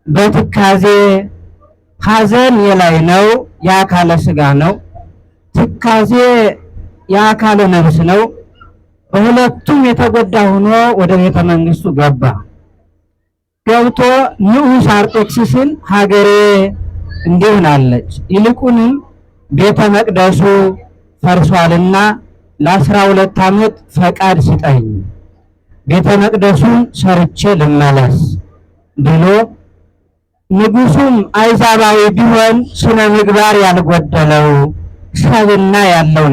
በትካዜ ሐዘን የላይ ነው፣ የአካለ ሥጋ ነው። ትካዜ የአካለ ነፍስ ነው። በሁለቱም የተጎዳ ሆኖ ወደ ቤተ መንግስቱ ገባ። ገብቶ ንዑስ አርጤክስስን ሀገሬ እንዲህ ናለች፣ ይልቁንም ቤተ መቅደሱ ፈርሷልና ለ12 ዓመት ፈቃድ ስጠኝ፣ ቤተ መቅደሱን ሰርቼ ልመለስ ብሎ ንጉሱም አይዛባዊ ቢሆን ስነ ምግባር ያልጎደለው ሰብና ያለው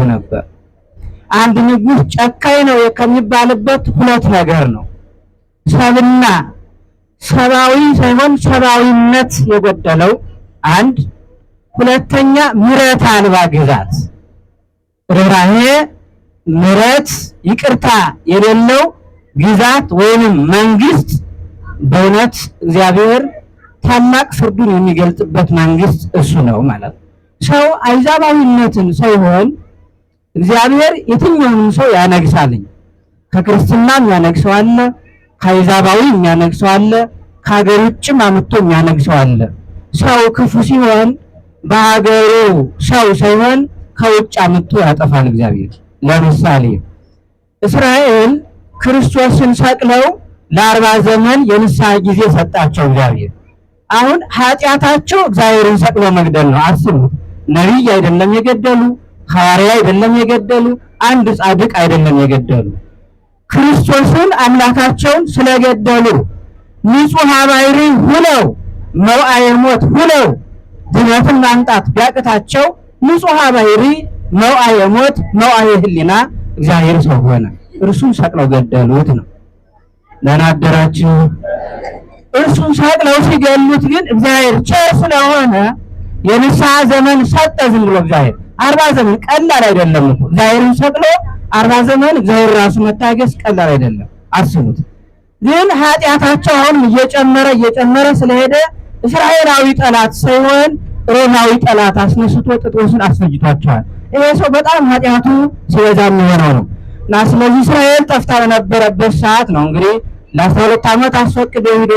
ነበር። አንድ ንጉስ ጨካኝ ነው ከሚባልበት ሁለት ነገር ነው። ሰብና ሰብአዊ ሳይሆን ሰብአዊነት የጎደለው አንድ፣ ሁለተኛ ምሕረት አልባ ግዛት፣ ርኅራኄ፣ ምሕረት፣ ይቅርታ የሌለው ግዛት ወይንም መንግስት። በእውነት እግዚአብሔር ታላቅ ፍርዱን የሚገልጽበት መንግስት እሱ ነው ማለት ነው። ሰው አይዛባዊነትን ሳይሆን እግዚአብሔር የትኛውንም ሰው ያነግሳልኝ። ከክርስትናም ያነግሰው አለ፣ ከአይዛባዊ የሚያነግሰው አለ፣ ከሀገር ውጭም አምጥቶ የሚያነግሰው አለ። ሰው ክፉ ሲሆን በሀገሩ ሰው ሳይሆን ከውጭ አምጥቶ ያጠፋል እግዚአብሔር። ለምሳሌ እስራኤል ክርስቶስን ሰቅለው ለ40 ዘመን የንስሐ ጊዜ ሰጣቸው እግዚአብሔር። አሁን ኃጢአታቸው እግዚአብሔርን ሰቅሎ መግደል ነው። አስቡት። ነቢይ አይደለም የገደሉ፣ ሐዋርያ አይደለም የገደሉ፣ አንድ ጻድቅ አይደለም የገደሉ። ክርስቶስን አምላካቸውን ስለገደሉ ንጹሕ ባሕሪ ሁነው መውአየ ሞት ሁነው ድነትን ማምጣት ቢያቅታቸው ንጹሕ ባሕሪ መውአየ ሞት መውአየ ሕሊና እግዚአብሔር ሰው ሆነ። እርሱን ሰቅለው ገደሉት ነው። ደህና አደራችሁ። እርሱን ሰቅለው ሲገሉት ግን እግዚአብሔር ቸር ስለሆነ የንስሐ ዘመን ሰጠ። ዝም ብሎ እግዚአብሔር 40 ዘመን ቀላል አይደለም እኮ እግዚአብሔርን ሰቅሎ 40 ዘመን እግዚአብሔር ራሱ መታገስ ቀላል አይደለም። አስቡት። ግን ኃጢአታቸው አሁን እየጨመረ ስለሄደ እስራኤላዊ ጠላት ሳይሆን ሮማዊ ጠላት አስነስቶ ጴጥሮስን አስፈጅቷቸዋል። ይሄ ሰው በጣም ኃጢአቱ ሲበዛ የሚሆነው ነው እና ስለዚህ እስራኤል ጠፍታ በነበረበት ሰዓት ነው እንግዲህ ለ12 ዓመት አስፈቅዶ ሄዶ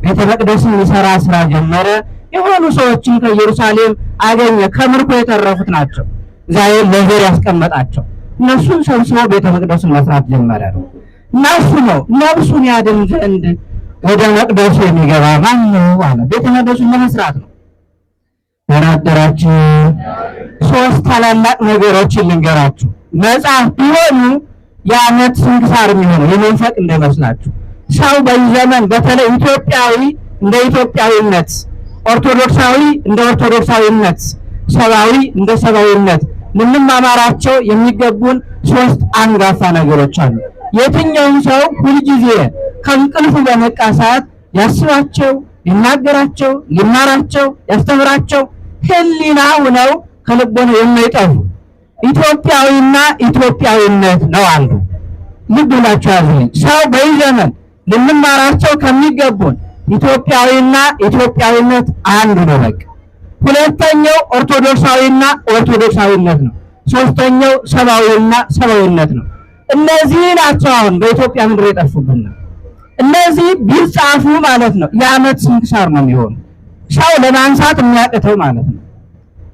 ቤተ መቅደስን ሊሰራ ስራ ጀመረ። የሆኑ ሰዎችን ከኢየሩሳሌም አገኘ። ከምርኮ የተረፉት ናቸው እግዚአብሔር ለዘር ያስቀመጣቸው። እነሱን ሰብስቦ ቤተ መቅደስን መስራት ጀመረ። እና እሱ ነው ነፍሱን ያድን ዘንድ ወደ መቅደሱ የሚገባ ማን ነው አለ። ቤተ መቅደሱን ለመስራት ነው። ተናደራችሁ። 3 ታላላቅ ነገሮችን ልንገራችሁ። መጽሐፍ ቢሆኑ የዓመት ስንክሳር የሚሆነው የመንፈቅ እንዳይመስላችሁ። ሰው በዚህ ዘመን በተለይ ኢትዮጵያዊ እንደ ኢትዮጵያዊነት፣ ኦርቶዶክሳዊ እንደ ኦርቶዶክሳዊነት፣ ሰብአዊ እንደ ሰብአዊነት ልንማማራቸው የሚገቡን 3 አንጋፋ ነገሮች አሉ። የትኛውም ሰው ሁልጊዜ ከእንቅልፉ በነቃ ሰዓት ያስባቸው፣ ሊናገራቸው፣ ሊማራቸው፣ ያስተምራቸው ሕሊና ሆነው ከልቦናው የማይጠፉ ኢትዮጵያዊና ኢትዮጵያዊነት ነው አንዱ። ልብ ብላችሁ ያዙልኝ። ሰው በዚህ ዘመን ልንማራቸው ከሚገቡን ኢትዮጵያዊና ኢትዮጵያዊነት አንዱ ነው። በቃ ሁለተኛው ኦርቶዶክሳዊና ኦርቶዶክሳዊነት ነው። ሶስተኛው ሰብአዊና ሰብአዊነት ነው። እነዚህ ናቸው አሁን በኢትዮጵያ ምድር የጠፉብን። እነዚህ ቢጻፉ ማለት ነው የዓመት ስንክሳር ነው የሚሆኑ፣ ሰው ለማንሳት የሚያቅተው ማለት ነው።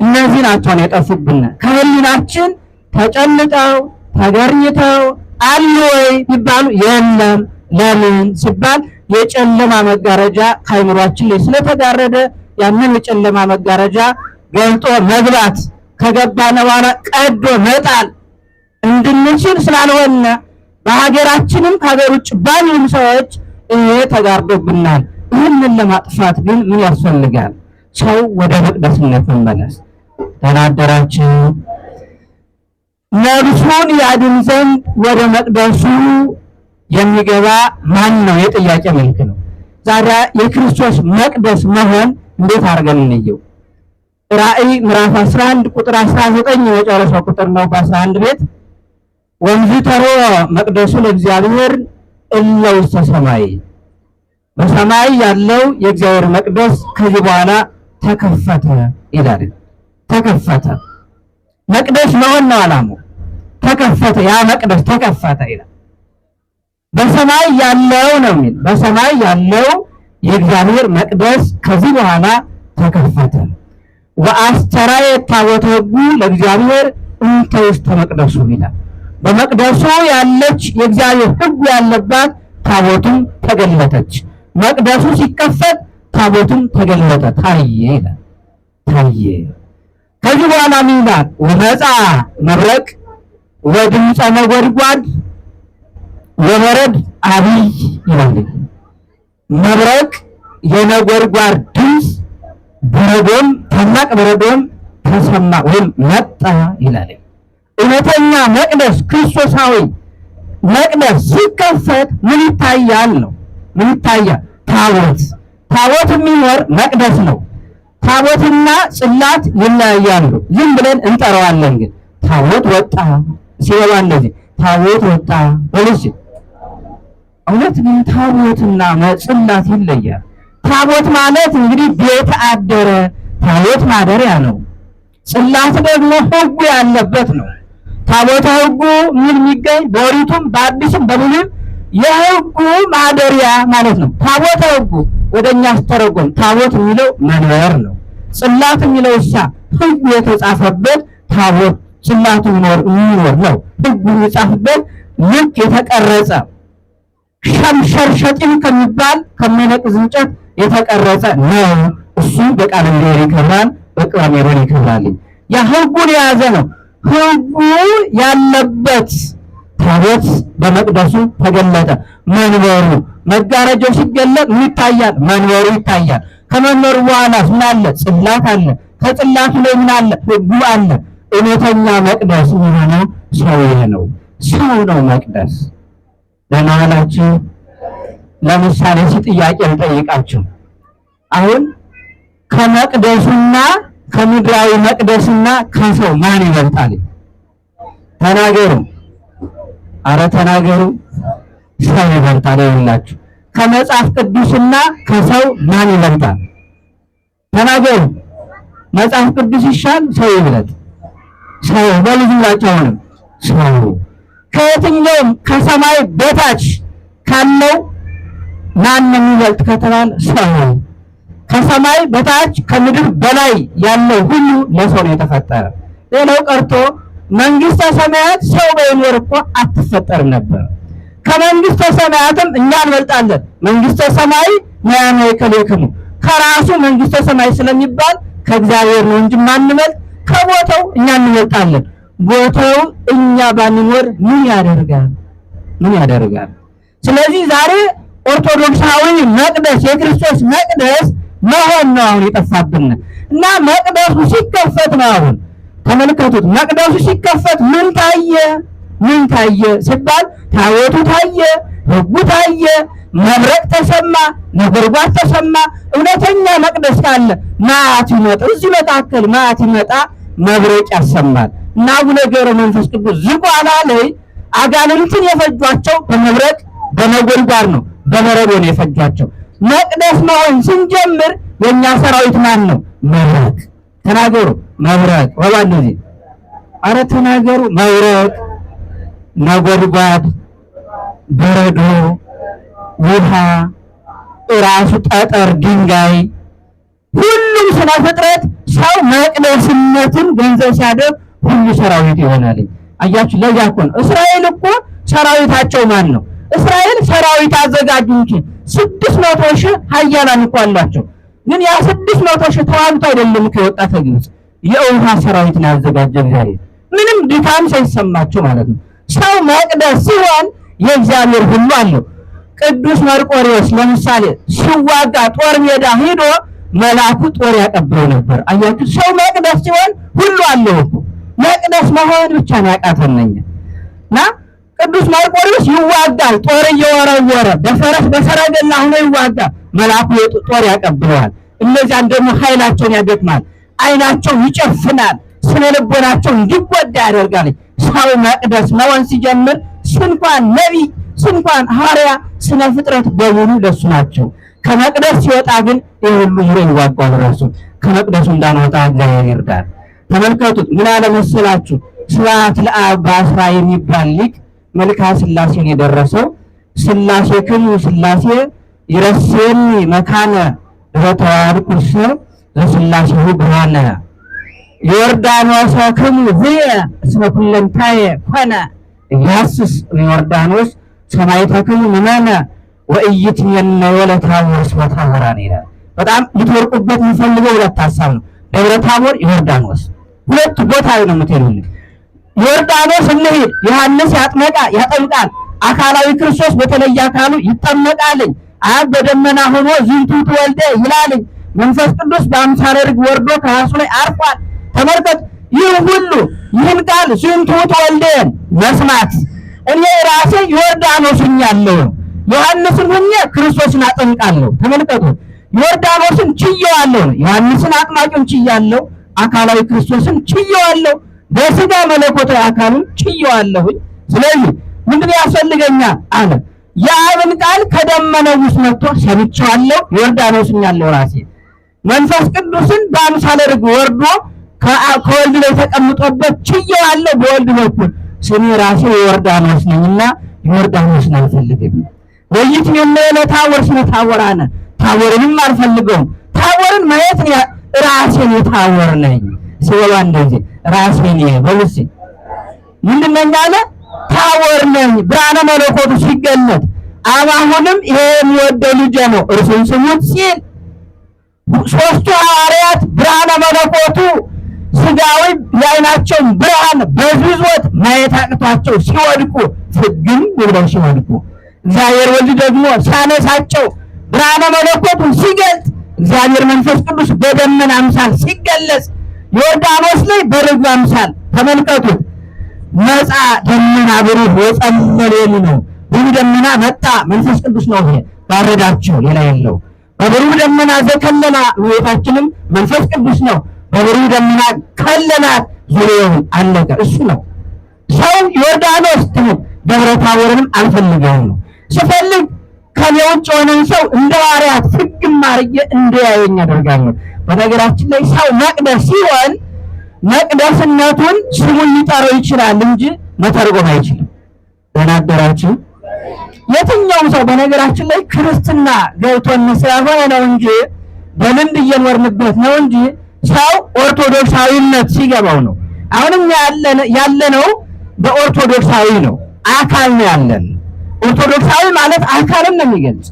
እነዚህ ናቸው የጠፉብን። ከህሊናችን ተጨልጠው ተገርኝተው አሉ ወይ ቢባሉ የለም። ለምን ሲባል የጨለማ መጋረጃ ከአይምሯችን ላይ ስለተጋረደ ያንን የጨለማ መጋረጃ ገልጦ መግባት ከገባን በኋላ ቀዶ መጣል እንድንችል ስላልሆነ በሀገራችንም ከሀገር ውጭ ባሉም ሰዎች ይሄ ተጋርዶብናል። ይህንን ለማጥፋት ግን ምን ያስፈልጋል? ሰው ወደ መቅደስነት መመለስ። ተናደራችሁ። ነፍሱን ያድን ዘንድ ወደ መቅደሱ የሚገባ ማን ነው? የጥያቄ መልክ ነው። ዛሬ የክርስቶስ መቅደስ መሆን እንዴት አድርገን እንየው? ራእይ ምዕራፍ 11 ቁጥር 19 የመጨረሻው ቁጥር ነው። በ11 ቤት ወንዝ ተሮ መቅደሱ ለእግዚአብሔር እለ ውስተ ሰማይ፣ በሰማይ ያለው የእግዚአብሔር መቅደስ ከዚህ በኋላ ተከፈተ ይላል። ተከፈተ። መቅደስ መሆን ነው ዓላማው። ተከፈተ፣ ያ መቅደስ ተከፈተ ይላል። በሰማይ ያለው ነው የሚል በሰማይ ያለው የእግዚአብሔር መቅደስ ከዚህ በኋላ ተከፈተ። ወአስተርአየ ታቦተ ሕጉ ለእግዚአብሔር እንተ ውስተ መቅደሱ ይላል። በመቅደሱ ያለች የእግዚአብሔር ሕጉ ያለባት ታቦቱም ተገለጠች። መቅደሱ ሲከፈት ታቦቱም ተገለጠ ታየ ይላል። ታየ። ከዚህ በኋላ ምን ይላል? ወመጻ መብረቅ ወድምፀ ነጎድጓድ ወበረድ አብይ ይላል። መብረቅ የነጎድጓድ ድምፅ በረዶም ታላቅ በረዶም ተሰማ ወይም መጣ ይላል። እውነተኛ መቅደስ ክርስቶሳዊ መቅደስ ሲከፈት ምን ይታያል ነው? ምን ይታያል? ታቦት። ታቦት የሚኖር መቅደስ ነው። ታቦትና ጽላት ይለያያሉ። ዝም ብለን እንጠራዋለን፣ ግን ታቦት ወጣ ሲገባ እንደዚህ ታቦት ወጣ ወልጅ እውነት ግን ታቦትና ጽላት ይለያል። ታቦት ማለት እንግዲህ ቤት አደረ፣ ታቦት ማደሪያ ነው። ጽላት ደግሞ ሕጉ ያለበት ነው። ታቦተ ሕጉ ምን የሚገኝ በኦሪቱም በአዲስም በብሉይም የሕጉ ማደሪያ ማለት ነው። ታቦተ ሕጉ ወደኛ አስተረጎም ታቦት የሚለው መንበር ነው። ጽላት የሚለው እሳ ሕጉ የተጻፈበት ታቦት ጽላቱ የሚኖር ነው። ሕጉ የተጻፈበት ልክ የተቀረጸ ሸምሸርሸጢን ከሚባል ከሚነቅዝ እንጨት የተቀረጸ ነው። እሱ በቃለ እግዚአብሔር ይከብራል፣ በቅባ ሜሮን ይከብራል። ያ ሕጉን የያዘ ነው። ሕጉ ያለበት ታቦት በመቅደሱ ተገለጠ። መንበሩ መጋረጃው ሲገለጥ ምን ይታያል? መንበሩ ይታያል። ከመንበሩ በኋላ ምን አለ? ጽላት አለ። ከጽላቱ ላይ ምን አለ? ሕጉ አለ። እውነተኛ መቅደስ የሚሆነው ሰው ነው። ሰው ነው መቅደስ። ደህና ዋላችሁ። ለምሳሌ ጥያቄ ልጠይቃችሁ። አሁን ከመቅደሱና ከምድራዊ መቅደስና ከሰው ማን ይበልጣል? ተናገሩ። አረ ተናገሩ። ሰው ይበልጣል። ይላችሁ ከመጽሐፍ ቅዱስና ከሰው ማን ይበልጣል? ተናገሩ። መጽሐፍ ቅዱስ ይሻል ሰው ይበልጥ? ሰው በልጅላቸው ነው። ሰው ከየትኛውም ከሰማይ በታች ካለው ማን የሚበልጥ ከተባለ ሰው። ከሰማይ በታች ከምድር በላይ ያለው ሁሉ ለሰው ነው የተፈጠረ። ሌላው ቀርቶ መንግስተ ሰማያት ሰው ባይኖር እኮ አትፈጠርም ነበር። ከመንግስተ ሰማያትም እኛ እንበልጣለን። መንግስተ ሰማይ ነያነ ይከለክሙ ከራሱ መንግስተ ሰማይ ስለሚባል ከእግዚአብሔር ነው እንጂ ማንበልጥ ከቦታው እኛ እንበልጣለን። ቦታው እኛ ባንኖር ምን ያደርጋል? ምን ያደርጋል? ስለዚህ ዛሬ ኦርቶዶክሳዊ መቅደስ የክርስቶስ መቅደስ መሆን ነው አሁን የጠፋብን እና መቅደሱ ሲከፈት ነው አሁን ተመልከቱት። መቅደሱ ሲከፈት ምን ታየ? ምን ታየ ሲባል ታቦቱ ታየ፣ ሕጉ ታየ፣ መብረቅ ተሰማ፣ ነጎድጓድ ተሰማ። እውነተኛ መቅደስ ካለ መዓት ይመጣ፣ እዚህ መካከል መዓት ይመጣ፣ መብረቅ ያሰማል እና አቡነ ገብረ መንፈስ ቅዱስ ዝቋላ ላይ አጋንንትን የፈጇቸው በመብረቅ በነጎድጓድ ነው፣ በበረዶ ነው የፈጇቸው። መቅደስ መሆን ስንጀምር የኛ ሰራዊት ማን ነው? መብረቅ። ተናገሩ። መብረቅ ወባ እንደዚህ አረ ተናገሩ። መብረቅ፣ ነጎድጓድ፣ በረዶ፣ ውሃ፣ ራሱ ጠጠር፣ ድንጋይ፣ ሁሉም ስነ ፍጥረት ሰው መቅደስነትን ገንዘብ ሲያደርግ ሁሉ ሰራዊት ይሆናል። አያችሁ፣ ለዚያ እኮ ነው እስራኤል እኮ ሰራዊታቸው ማን ነው? እስራኤል ሰራዊት አዘጋጁ እንጂ 600 ሺህ ኃያላን እኮ አላቸው። ግን ያ 600 ሺህ ተዋግቶ አይደለም ከወጣ ከግብጽ የውሃ ሰራዊትን ያዘጋጀ እግዚአብሔር ምንም ድካም ሳይሰማቸው ማለት ነው። ሰው መቅደስ ሲሆን የእግዚአብሔር ሁሉ አለው። ቅዱስ መርቆሬዎስ ለምሳሌ ሲዋጋ ጦር ሜዳ ሄዶ መልአኩ ጦር ያቀብለው ነበር። አያችሁ፣ ሰው መቅደስ ሲሆን ሁሉ አለው እኮ። መቅደስ መሆን ብቻ ነው ያቃተነኝ እና ቅዱስ መርቆሬዎስ ይዋጋል፣ ጦር እየወረወረ በፈረስ በሰረገላ ሆኖ ይዋጋል። መልአኩ ጦር ያቀብለዋል። እነዚያን ደግሞ ኃይላቸውን ያደክማል፣ አይናቸውን ይጨፍናል፣ ስነ ልቦናቸው እንዲጎዳ ያደርጋል። ሰው መቅደስ መሆን ሲጀምር ስንኳን ነቢይ ስንኳን ሐዋርያ ስነ ፍጥረት በሙሉ ለሱ ናቸው። ከመቅደስ ሲወጣ ግን የሁሉ ዙሮ ይዋጋል። ራሱ ከመቅደሱ እንዳንወጣ እግዚአብሔር ይርዳል። ተመልከቱት። ምን አለ መሰላችሁ? ስብሐት ለአብ በአስራ የሚባል ሊቅ መልክዓ ሥላሴን የደረሰው ስላሴክሙ ስላሴ ይረሴኒ መካነ ለተዋርኩሰ ለስላሴሁ ብርሃነ ዮርዳኖሰክሙ ዝየ እስመ ኩለንታየ ኮነ ኢያስስ ዮርዳኖስ ሰማዕታክሙ ምእመነ ወኢይትሜነዮ ለታቦር እስመ ታቦራን ይላል። በጣም ልትወርቁበት የሚፈልገው ሁለት ሀሳብ ነው። ደብረ ታቦር፣ ዮርዳኖስ ሁለት ቦታ ነው የምትሄዱልኝ። ዮርዳኖስ እንሂድ፣ ዮሐንስ ያጠምቃል፣ አካላዊ ክርስቶስ በተለየ አካሉ ይጠመቃልኝ። አብ በደመና ሆኖ ዝንቱ ትወልደ ይላልኝ። መንፈስ ቅዱስ በአምሳለ ርግብ ወርዶ ከራሱ ላይ አርፏል። ተመልከት፣ ይህ ሁሉ ይህን ቃል ዝንቱ ትወልደን መስማት እኔ ራሴ ዮርዳኖስ ሆኛለሁ፣ ዮሐንስን ሆኜ ክርስቶስን አጠምቃለሁ። ተመልከቱ፣ ዮርዳኖስን ችየዋለሁ፣ ዮሐንስን አጥማቂውን ችያለሁ፣ አካላዊ ክርስቶስን ችየዋለሁ፣ በስጋ መለኮታዊ አካሉን ችየዋለሁኝ። ስለዚህ ምንድን ያስፈልገኛል አለ። የአብን ቃል ከደመናው ውስጥ መጥቶ ሰምቼዋለሁ፣ ዮርዳኖስ ሆኛለሁ ራሴ። መንፈስ ቅዱስን በአምሳለ ርግብ ወርዶ ከወልድ ላይ ተቀምጦበት ችየዋለሁ በወልድ በኩል። ስሜ ራሴ ዮርዳኖስ ነኝና ዮርዳኖስን አልፈልግም። ወኢይትሜነዮ ለታቦር እስመ ታቦራነ ታቦርንም አልፈልገውም። ታቦርን ማየት ራሴን የታቦር ነኝ ሲበሉ እንደዚህ ራሴን በሉሲ ምንድን ነኝ አለ? ታቦር ነኝ። ብርሃነ መለኮቱ ሲገለጥ አሁንም ይሄ የሚወደው ልጄ ነው እርሱን ስሙት ሲል ሦስቱ ሐዋርያት ብርሃነ መለኮቱ ስጋዊ የዓይናቸውን ብርሃን በዝዞት ማየት አቅቷቸው ሲወድቁ ፍግም ብለው ሲወድቁ እግዚአብሔር ወልድ ደግሞ ሲያነሳቸው ብርሃነ መለኮቱን ሲገልጥ እግዚአብሔር መንፈስ ቅዱስ በደመና አምሳል ሲገለጽ ዮርዳኖስ ላይ በርግብ አምሳል ተመልከቱት። መጻ ደመና ብሩህ ወጸለለ ነው። ብሩህ ደመና መጣ፣ መንፈስ ቅዱስ ነው። ይሄ ባረዳቸው ሌላ የለው። በብሩህ ደመና ዘከለላ እመቤታችንም መንፈስ ቅዱስ ነው። በብሩህ ደመና ከለላት፣ ዙሪያውን አለቀ። እሱ ነው ሰው ዮርዳኖስ ደብረ ታቦርንም አልፈልገውም ነው። ስፈልግ ከኔ ውጭ የሆነን ሰው እንደ ሐዋርያት ፍግም አድርጌ እንዲያየኝ አደርጋለሁ። በነገራችን ላይ ሰው መቅደስ ሲሆን መቅደስነቱን ስሙን ሊጠራው ይችላል እንጂ መተርጎም አይችልም። ተናገራችሁ። የትኛውም ሰው በነገራችን ላይ ክርስትና ገብቶን ስለሆነ ነው እንጂ በልምድ እየኖርንበት ነው እንጂ ሰው ኦርቶዶክሳዊነት ሲገባው ነው። አሁንም ያለነው በኦርቶዶክሳዊ ነው፣ አካል ነው ያለን። ኦርቶዶክሳዊ ማለት አካልን ነው የሚገልጽ።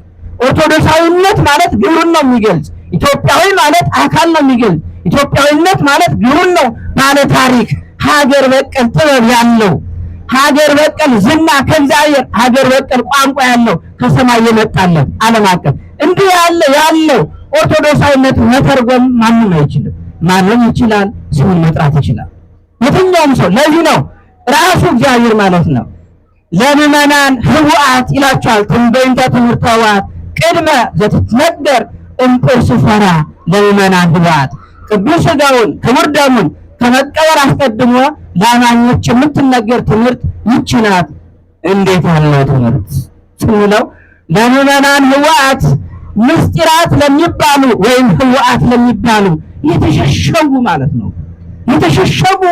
ኦርቶዶክሳዊነት ማለት ግብሩን ነው የሚገልጽ። ኢትዮጵያዊ ማለት አካል ነው የሚገልጽ። ኢትዮጵያዊነት ማለት ግብሩን ነው። ባለ ታሪክ ሀገር በቀል ጥበብ ያለው ሀገር በቀል ዝና ከእግዚአብሔር ሀገር በቀል ቋንቋ ያለው ከሰማይ የመጣለት ዓለም አቀፍ እንዲህ ያለው ኦርቶዶክሳዊነት መተርጎም ማንም አይችልም። ማንም ይችላል፣ ስሙን መጥራት ይችላል የትኛውም ሰው። ለዚህ ነው ራሱ እግዚአብሔር ማለት ነው ለምእመናን ህቡአት ይላቸዋል። ትንበይንተ ትምህርተ ህቡአት ቅድመ ዘትትነገር እምቅርስ ፈራ ለምእመናን ህቡአት ቅዱስ ሥጋውን ክቡር ደሙን ከመቀበር አስቀድሞ ለአማኞች የምትነገር ትምህርት ይህች ናት። እንዴት ያለው ትምህርት ስንለው ለምእመናን ህቡአት ምስጢራት ለሚባሉ ወይም ህቡአት ለሚባሉ የተሸሸጉ ማለት ነው። የተሸሸጉ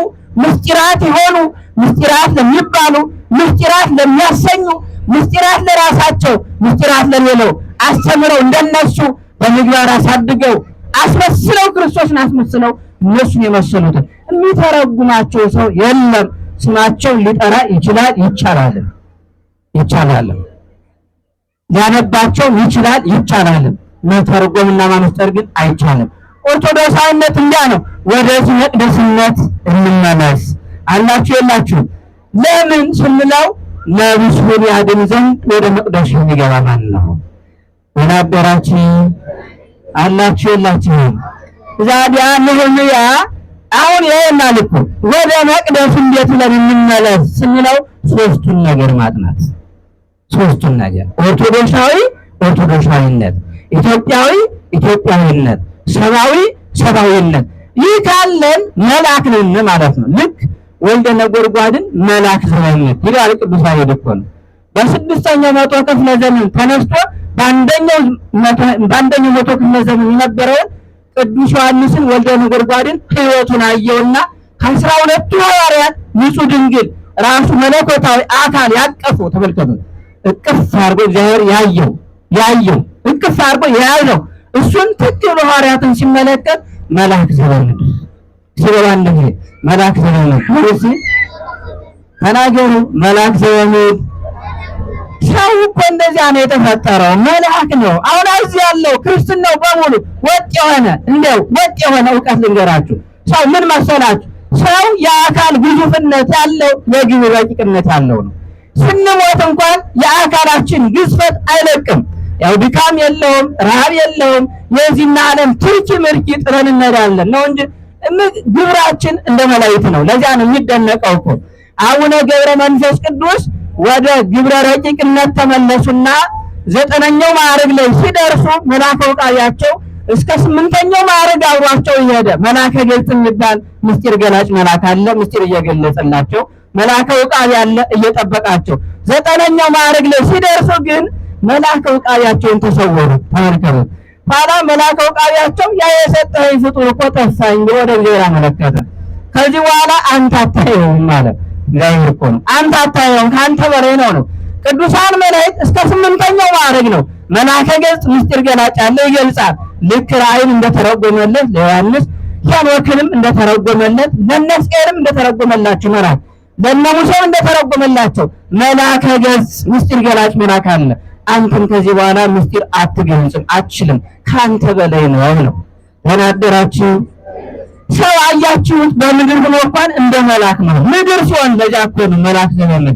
ምስጢራት የሆኑ ምስጢራት ለሚባሉ ምስጢራት ለሚያሰኙ ምስጢራት ለራሳቸው ምስጢራት ለሌለው አስተምረው እንደነሱ በምግባር አሳድገው አስመስለው ክርስቶስን አስመስለው እነሱን የመሰሉትን የሚተረጉማቸው ሰው የለም። ስማቸውን ሊጠራ ይችላል፣ ይቻላል። ሊያነባቸው ይችላል፣ ይቻላል። መተርጎምና ማመስጠር ግን አይቻልም። ኦርቶዶክሳዊነት እንዲያ ነው። ወደዚህ መቅደስነት እንመለስ አላችሁ የላችሁ? ለምን ስንለው ነብሱን ያድን ዘንድ ወደ መቅደሱ የሚገባ ማን ነው? ወናበራችሁ አላችሁ የላችሁ? ዛዲያ ነህምያ አሁን ይሄናል እኮ ወደ መቅደሱ እንዴት ለምንመለስ ስንለው ሶስቱን ነገር ማጥናት። ሶስቱን ነገር ኦርቶዶክሳዊነት፣ ኢትዮጵያዊ ኢትዮጵያዊነት፣ ሰብአዊነት። ይህ ካለን መልአክ ነን ማለት ነው። ልክ ወልደ ነጎድጓድን መልአክ ዘመንነት ይላል ቅዱስ ያሬድ እኮ ነው። በስድስተኛው መቶ ክፍለ ዘመን ተነስቶ በአንደኛው መቶ ክፍለ ዘመን የነበረውን ቅዱስ ዮሐንስን ወልደ ነጎድጓድን ሕይወቱን አየውና ከ12ቱ ሐዋርያት ንጹሕ ድንግል ራሱ መለኮታዊ አካል ያቀፉ ተመልከቱ። እቅፍ አድርጎ እግዚአብሔር ያየው እቅፍ አድርጎ ያያለው እሱን ትክ ብሎ ሐዋርያትን ሲመለከት መልአክ ዘበለድ ሲበባንደ መልአክ ዘበለድ ወይስ ተናገሩ መልአክ ዘበለድ ሰው እኮ እንደዚያ ነው የተፈጠረው መልአክ ነው። አሁን እዚህ ያለው ክርስትናው በሙሉ ወጥ የሆነ ዕውቀት ልንገራችሁ። ሰው ምን መሰላችሁ? ሰው የአካል ግዙፍነት ያለው የግብር ረቂቅነት ያለው ነው። ስንሞት እንኳን የአካላችን ግዝፈት አይለቅም። ያው ድካም የለውም፣ ረሃብ የለውም። የዚህና ዓለም ትርኪ ምርኪ ጥረን እንሄዳለን ነው እንጂ ግብራችን እንደ መላእክት ነው። ለዚያ ነው የሚደነቀው እኮ አቡነ ገብረ መንፈስ ቅዱስ ወደ ግብረ ረቂቅነት ተመለሱና 9ኛው ማዕረግ ላይ ሲደርሱ መልአከ ውቃቢያቸው እስከ 8ኛው ማዕረግ አብሯቸው ይሄደ መልአከ ገልጽ የሚባል ምስጢር ገላጭ መልአክ አለ። ምስጢር እየገለጸላቸው መልአከ ውቃቢ አለ እየጠበቃቸው 9ኛው ማዕረግ ላይ ሲደርሱ ግን መልአከ ውቃቢያቸውን ተሰወሩ። ተመልከቱ። ታዲያ መልአከ ውቃቢያቸው ያ የሰጠኸኝ ፍጡር እኮ ጠፋኝ ብሎ ወደ እግዚአብሔር አመለከተ። ከዚህ በኋላ አንተ አታየውም ማለት እግዚአብሔር እኮ ነው። አንተ አታየውም ከአንተ በላይ ነው። ቅዱሳን መላእክት እስከ 8ኛው ማዕረግ ነው። መልአከ ገልጽ ምስጢር ገላጭ አለ ይገልጻል። ልክ ራእይን እንደተረጎመለት ለዮሐንስ ሄኖክንም እንደተረጎመለት ለእነ ሕዝቅኤልም እንደተረጎመላቸው መልአክ ለእነ ሙሴም እንደተረጎመላቸው መልአከ ገልጽ ምስጢር ገላጭ መልአክ አለ። አንተም ከዚህ በኋላ ምስጢር አትገልጽም አትችልም ከአንተ በላይ ነው። ተናደራችሁ ሰው አያችሁት በምድር ሆኖ እንኳን እንደ መልአክ ነው። ምድር ሲሆን ለዚያ እኮ ነው መልአክ ዘመን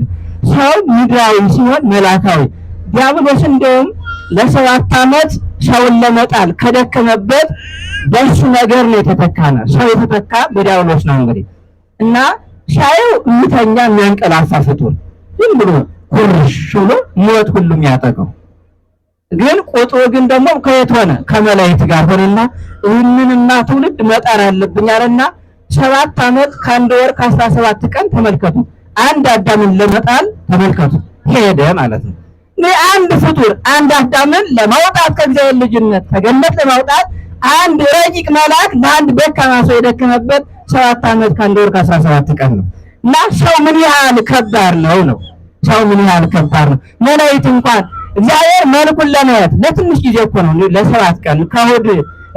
ሰው ምድራዊ ሲሆን መልአካዊ። ዲያብሎስ እንደውም ለ7 ዓመት ሰውን ለመጣል ከደከመበት በሱ ነገር ነው የተተካነ። ሰው የተተካ በዲያብሎስ ነው እንግዲህ እና ሻየው እምተኛ የሚያንቀላፋ ፍጡር ዝም ብሎ ኩርሽ ብሎ ሞት ሁሉም ያጠቀው ግን ቁጥሩ ግን ደግሞ ከየት ሆነ? ከመላእክት ጋር ሆነና ይህንንና ትውልድ መጣር አለብኝ አለና 7 ዓመት ከ1 ወር ከ17 ቀን ተመልከቱ። አንድ አዳምን ለመጣል ተመልከቱ ሄደ ማለት ነው። አንድ ፍጡር አንድ አዳምን ለማውጣት ከእግዚአብሔር ልጅነት ከገነት ለማውጣት አንድ ረቂቅ መልአክ ለአንድ ደካማ ሰው የደከመበት 7 ዓመት ከ1 ወር ከ17 ቀን ነው። እና ሰው ምን ያህል ከባድ ነው። ሰው ምን ያህል ከባድ ነው። መላእክት እንኳን እግዚአብሔር መልኩን ለማየት ለትንሽ ጊዜ እኮ ነው ለ7 ቀን ከእሑድ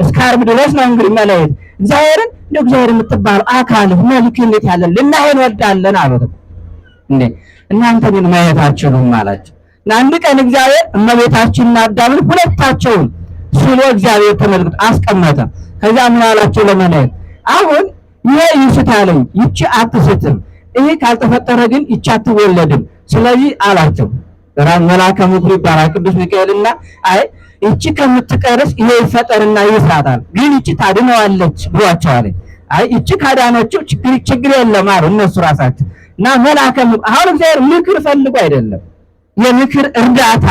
እስከ ዓርብ ድረስ ነው እንግዲህ መላእክት እግዚአብሔርን እንደ እግዚአብሔር የምትባለው አካል መልክ እንዴት ያለን ልናየው እንወዳለን አሉት። እናንተ ግን ማየት አትችሉም አላቸው። አንድ ቀን እግዚአብሔር እመቤታችንና አዳምን ሁለታቸውን ስሎ እግዚአብሔር ተመልክቶ አስቀመጠ። ከዚያ ምን አላቸው ለመላእክት? አሁን ይሄ ይስታለኝ ይቺ አትስትም፣ ይሄ ካልተፈጠረ ግን ይቺ አትወለድም። ስለዚህ አላቸው መልአከ ምክሩ ይባላል ቅዱስ ሚካኤልና አይ ይቺ ከምትቀርስ ይሄ ይፈጠርና ይስራታል፣ ግን ይቺ ታድነዋለች ብሏቸዋል። አይ ይቺ ካዳነችው ችግር የለም አሉ እነሱ ራሳቸው። እና መልአከ አሁን እግዚአብሔር ምክር ፈልጎ አይደለም፣ የምክር እርዳታ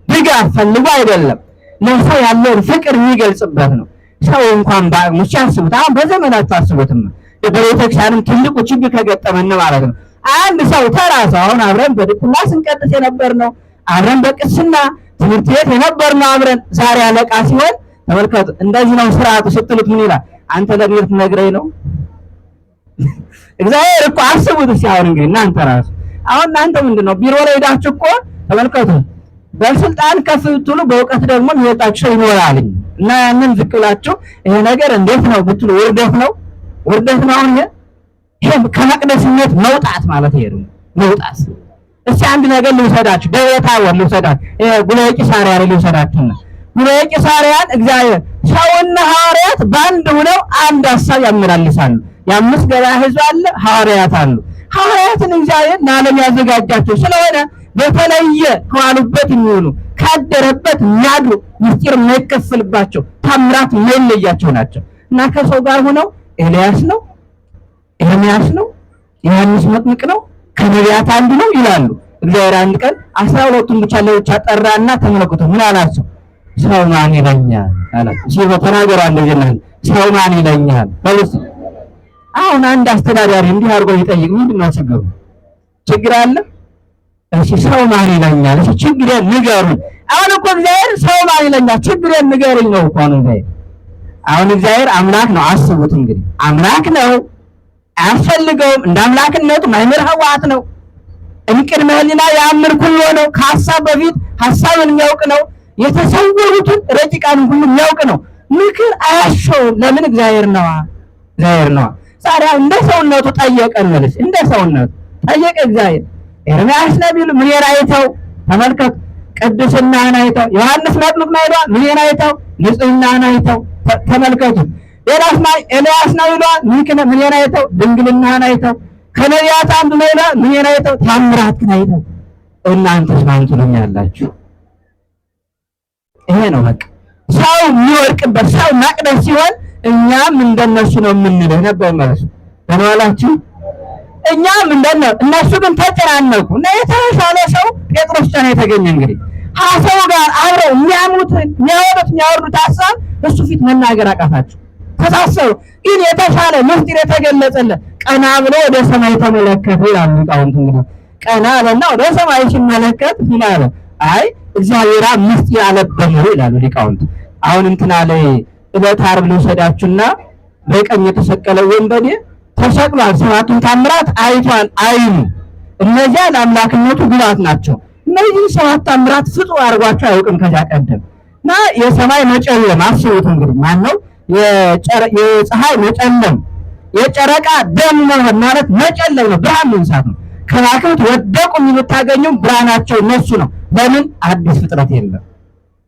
ድጋፍ ፈልጎ አይደለም፣ ለሰው ያለውን ፍቅር የሚገልጽበት ነው። ሰው እንኳን ባሙሽ ያስቡት። አሁን በዘመናቸው አስቡትም በቤተክርስቲያንም ትልቁ ችግር ከገጠመን ማለት ነው። አንድ ሰው ተራሰው አሁን አብረን በድቁና ስንቀጥስ የነበርነው አብረን በቅስና ትምህርት ቤት የነበርነው አብረን ዛሬ አለቃ ሲሆን ተመልከቱ። እንደዚህ ነው ስርዓቱ ስትሉት ምን ይላል? አንተ ለግብር ትነግረኝ ነው። እግዚአብሔር እኮ አስቡት ሲያወር እንግዲህ እናንተ ራሱ አሁን እናንተ ምንድነው ቢሮ ላይ ሄዳችሁ እኮ ተመልከቱ። በስልጣን ከፍ ብትሉ በእውቀት ደግሞ የሚወጣችሁ ይኖራል እና ያንን ዝቅ ብላችሁ ይሄ ነገር እንዴት ነው ብትሉ ውርደት ነው አሁን ይሄ ከመቅደስነት መውጣት ማለት ይሄ ነው መውጣት። እስኪ አንድ ነገር ልውሰዳችሁ፣ በቤታ ወር ልውሰዳችሁ፣ ጉባኤ ቂሳርያ ላይ ልውሰዳችሁና ጉባኤ ቂሳርያን እግዚአብሔር ሰውና ሐዋርያት በአንድ ሆነው አንድ ሐሳብ ያመላልሳሉ። የ5 ገበያ ሕዝብ አለ፣ ሐዋርያት አሉ። ሐዋርያትን እግዚአብሔር ለዓለም ያዘጋጃቸው ስለሆነ በተለየ ከዋሉበት የሚሆኑ ካደረበት የሚያድሩ ምስጢር የማይከፈልባቸው ታምራት የማይለያቸው ናቸው እና ከሰው ጋር ሆነው ኤልያስ ነው ኤርምያስ ነው ዮሐንስ መጥምቅ ነው ከነቢያት አንዱ ነው ይላሉ። እግዚአብሔር አንድ ቀን 12ቱን ብቻ ለብቻ ጠራና ተመለከቱ። ምን አላቸው? ሰው ማን ይለኛል አላቸው። ሲቦ ተናገሩ እንደዚህ ሰው ማን ይለኛል በሉስ። አሁን አንድ አስተዳዳሪ እንዲህ አድርጎ ይጠይቅ ምንድን ነው ችግሩ? ችግር አለ? እሺ ሰው ማን ይለኛል? እሺ ችግሬን ንገሩኝ። አሁን እኮ እግዚአብሔር ሰው ማን ይለኛል ችግሬን ንገሩኝ ነው እኮ ነው። አሁን እግዚአብሔር አምላክ ነው። አስቡት እንግዲህ አምላክ ነው፣ አያስፈልገውም። እንደ አምላክነቱ ማይምር ህዋት ነው። እንቅድመ ሕሊና ያምር ኩሎ ነው። ከሐሳብ በፊት ሐሳብን የሚያውቅ ነው። የተሰወሩትን ረቂቃንን ሁሉ የሚያውቅ ነው። ምክር አያሻውም። ለምን? እግዚአብሔር ነዋ። እግዚአብሔር ነዋ። ዛሬ እንደ ሰውነቱ ጠየቀን መልስ እንደ ሰውነቱ ጠየቀ እግዚአብሔር። ኤርምያስ ነቢዩ ምንን አይተው? ተመልከቱ፣ ቅድስናህን አይተው። ዮሐንስ መጥምቅ ይሏል ምንን አይተው? ንጽሕናህን አይተው። ተመልከቱ። ኤልያስ ነው ይሏል ምንን አይተው? ድንግልናህን አይተው። ከነቢያት አንዱ ነው ይሏል ምንን አይተው? ታምራትህን አይተው። እናንተስ ማን ትሉኛላችሁ? ይሄ ነው በቃ ሰው የሚወርቅበት ሰው መቅደስ ሲሆን እኛም እንደነሱ ነው የምንለው ነበር ማለት ነው። ተናላችሁ እኛም እንደነሱ እነሱ ግን ተጨናነቁ እና የተሻለ ሰው ጴጥሮስ ጫና የተገኘ እንግዲህ ሐሳቡ ጋር አብረው የሚያወሩት ሐሳብ እሱ ፊት መናገር አቃታቸው። ተሳሰሩ። ግን የተሻለ ምስጢር የተገለጸለት ቀና ብሎ ወደ ሰማይ ተመለከተ ይላሉ ሊቃውንት። እንግዲህ ቀና አለና ወደ ሰማይ ሲመለከት ምን አለ? አይ እግዚአብሔር ምስጢር አለበመው ይላሉ ሊቃውንት። አሁን እንትና ላይ ዕለተ ዓርብ ልውሰዳችሁና በቀኝ የተሰቀለው ወንበዴ ተሰቅሏል። ሰባቱን ታምራት አይቷል አይኑ። እነዚያ ለአምላክነቱ ግባት ናቸው። እነዚህ ሰባት ታምራት ፍጡር አድርጓቸው አያውቅም ከዚያ ቀደም እና የሰማይ መጨለም አስቡት እንግዲህ ማን ነው የፀሐይ መጨለም የጨረቃ ደም መሆን ማለት መጨለም ነው። ብርሃን መንሳት ነው። ከዋክብት ወደቁ የምታገኙ ብርሃናቸው እነሱ ነው። ለምን? አዲስ ፍጥረት የለም።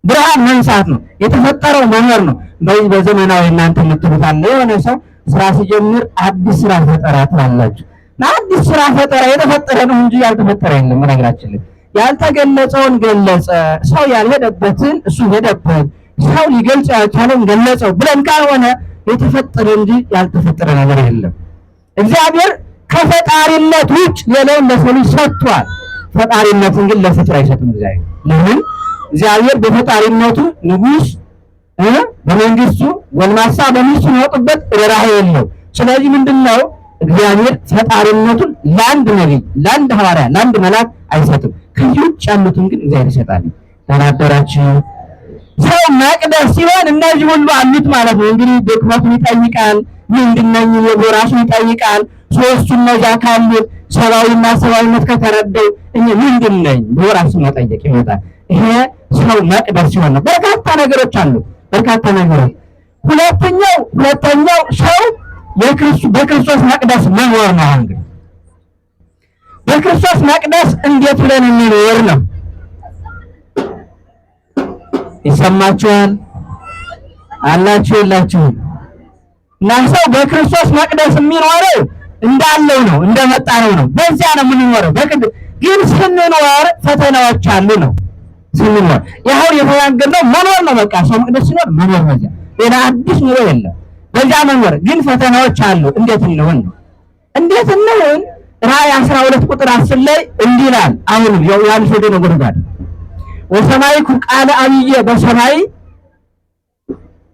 ብርሃን መንሳት ነው። የተፈጠረው መኖር ነው። በዚህ በዘመናዊ እናንተ የምትሉት አለ የሆነ ሰው ስራ ሲጀምር አዲስ ስራ ፈጠራ ትላላችሁ። አዲስ ስራ ፈጠራ የተፈጠረ ነው እንጂ ያልተፈጠረ የለም። በነገራችን ላይ ያልተገለጸውን ገለጸ፣ ሰው ያልሄደበትን እሱ ሄደበት፣ ሰው ሊገልጽ ያልቻለውን ገለጸው ብለን ካልሆነ የተፈጠረ እንጂ ያልተፈጠረ ነገር የለም። እግዚአብሔር ከፈጣሪነት ውጭ ሌላውን ለሰው ልጅ ሰጥቷል። ፈጣሪነትን ግን ለፍጡር አይሰጥም። እግዚአብሔር ለምን? እግዚአብሔር በፈጣሪነቱ ንጉሥ በመንግስቱ ጎልማሳ በሚስቱ ያውቅበት ርኅራኄ የለው። ስለዚህ ምንድነው እግዚአብሔር ፈጣሪነቱን ለአንድ ነቢይ፣ ለአንድ ሐዋርያ፣ ለአንድ መልአክ አይሰጥም። ከዚህ ውጭ ያሉትን ግን እግዚአብሔር ይሰጣል። ተናገራችሁ። ሰው መቅደስ ሲሆን እነዚህ ሁሉ አሉት ማለት ነው። እንግዲህ ድክመቱን ይጠይቃል። ምንድነኝ ብሎ ራሱን ይጠይቃል። ሶስቱ እነዚያ ካሉት ሰብአዊና ሰብአዊነት ከተረዳው እኔ ምንድነኝ ብሎ ራሱን መጠየቅ ይመጣል። ይሄ ሰው መቅደስ ሲሆን ነው። በርካታ ነገሮች አሉ። በርካታ ነገሮች። ሁለተኛው ሰው በክርስቶስ መቅደስ መኖር ነው። እንግዲህ በክርስቶስ መቅደስ እንዴት ብለን እንኖር ነው? ይሰማችኋል አላችሁ የላችሁም? እና ሰው በክርስቶስ መቅደስ የሚኖረው እንዳለው ነው፣ እንደመጣነው ነው። በዚያ ነው የምንኖረው። ግን ስንኖር ፈተናዎች አሉ ነው። ስንኖር ያው የተናገርነው መኖር ነው። በቃ ሰው መቅደስ ሲኖር መኖር፣ በዚያ ሌላ አዲስ ኑሮ የለም። በዚያ መኖር ግን ፈተናዎች አሉ። እንዴት እንሆን ነው? እንዴት እንሆን? ራእይ 12 ቁጥር 10 ላይ እንዲህ ይላል። አሁንም ዮሐንስ ወደ ነጎድጓድ ወሰማይኩ ቃለ አብየ በሰማይ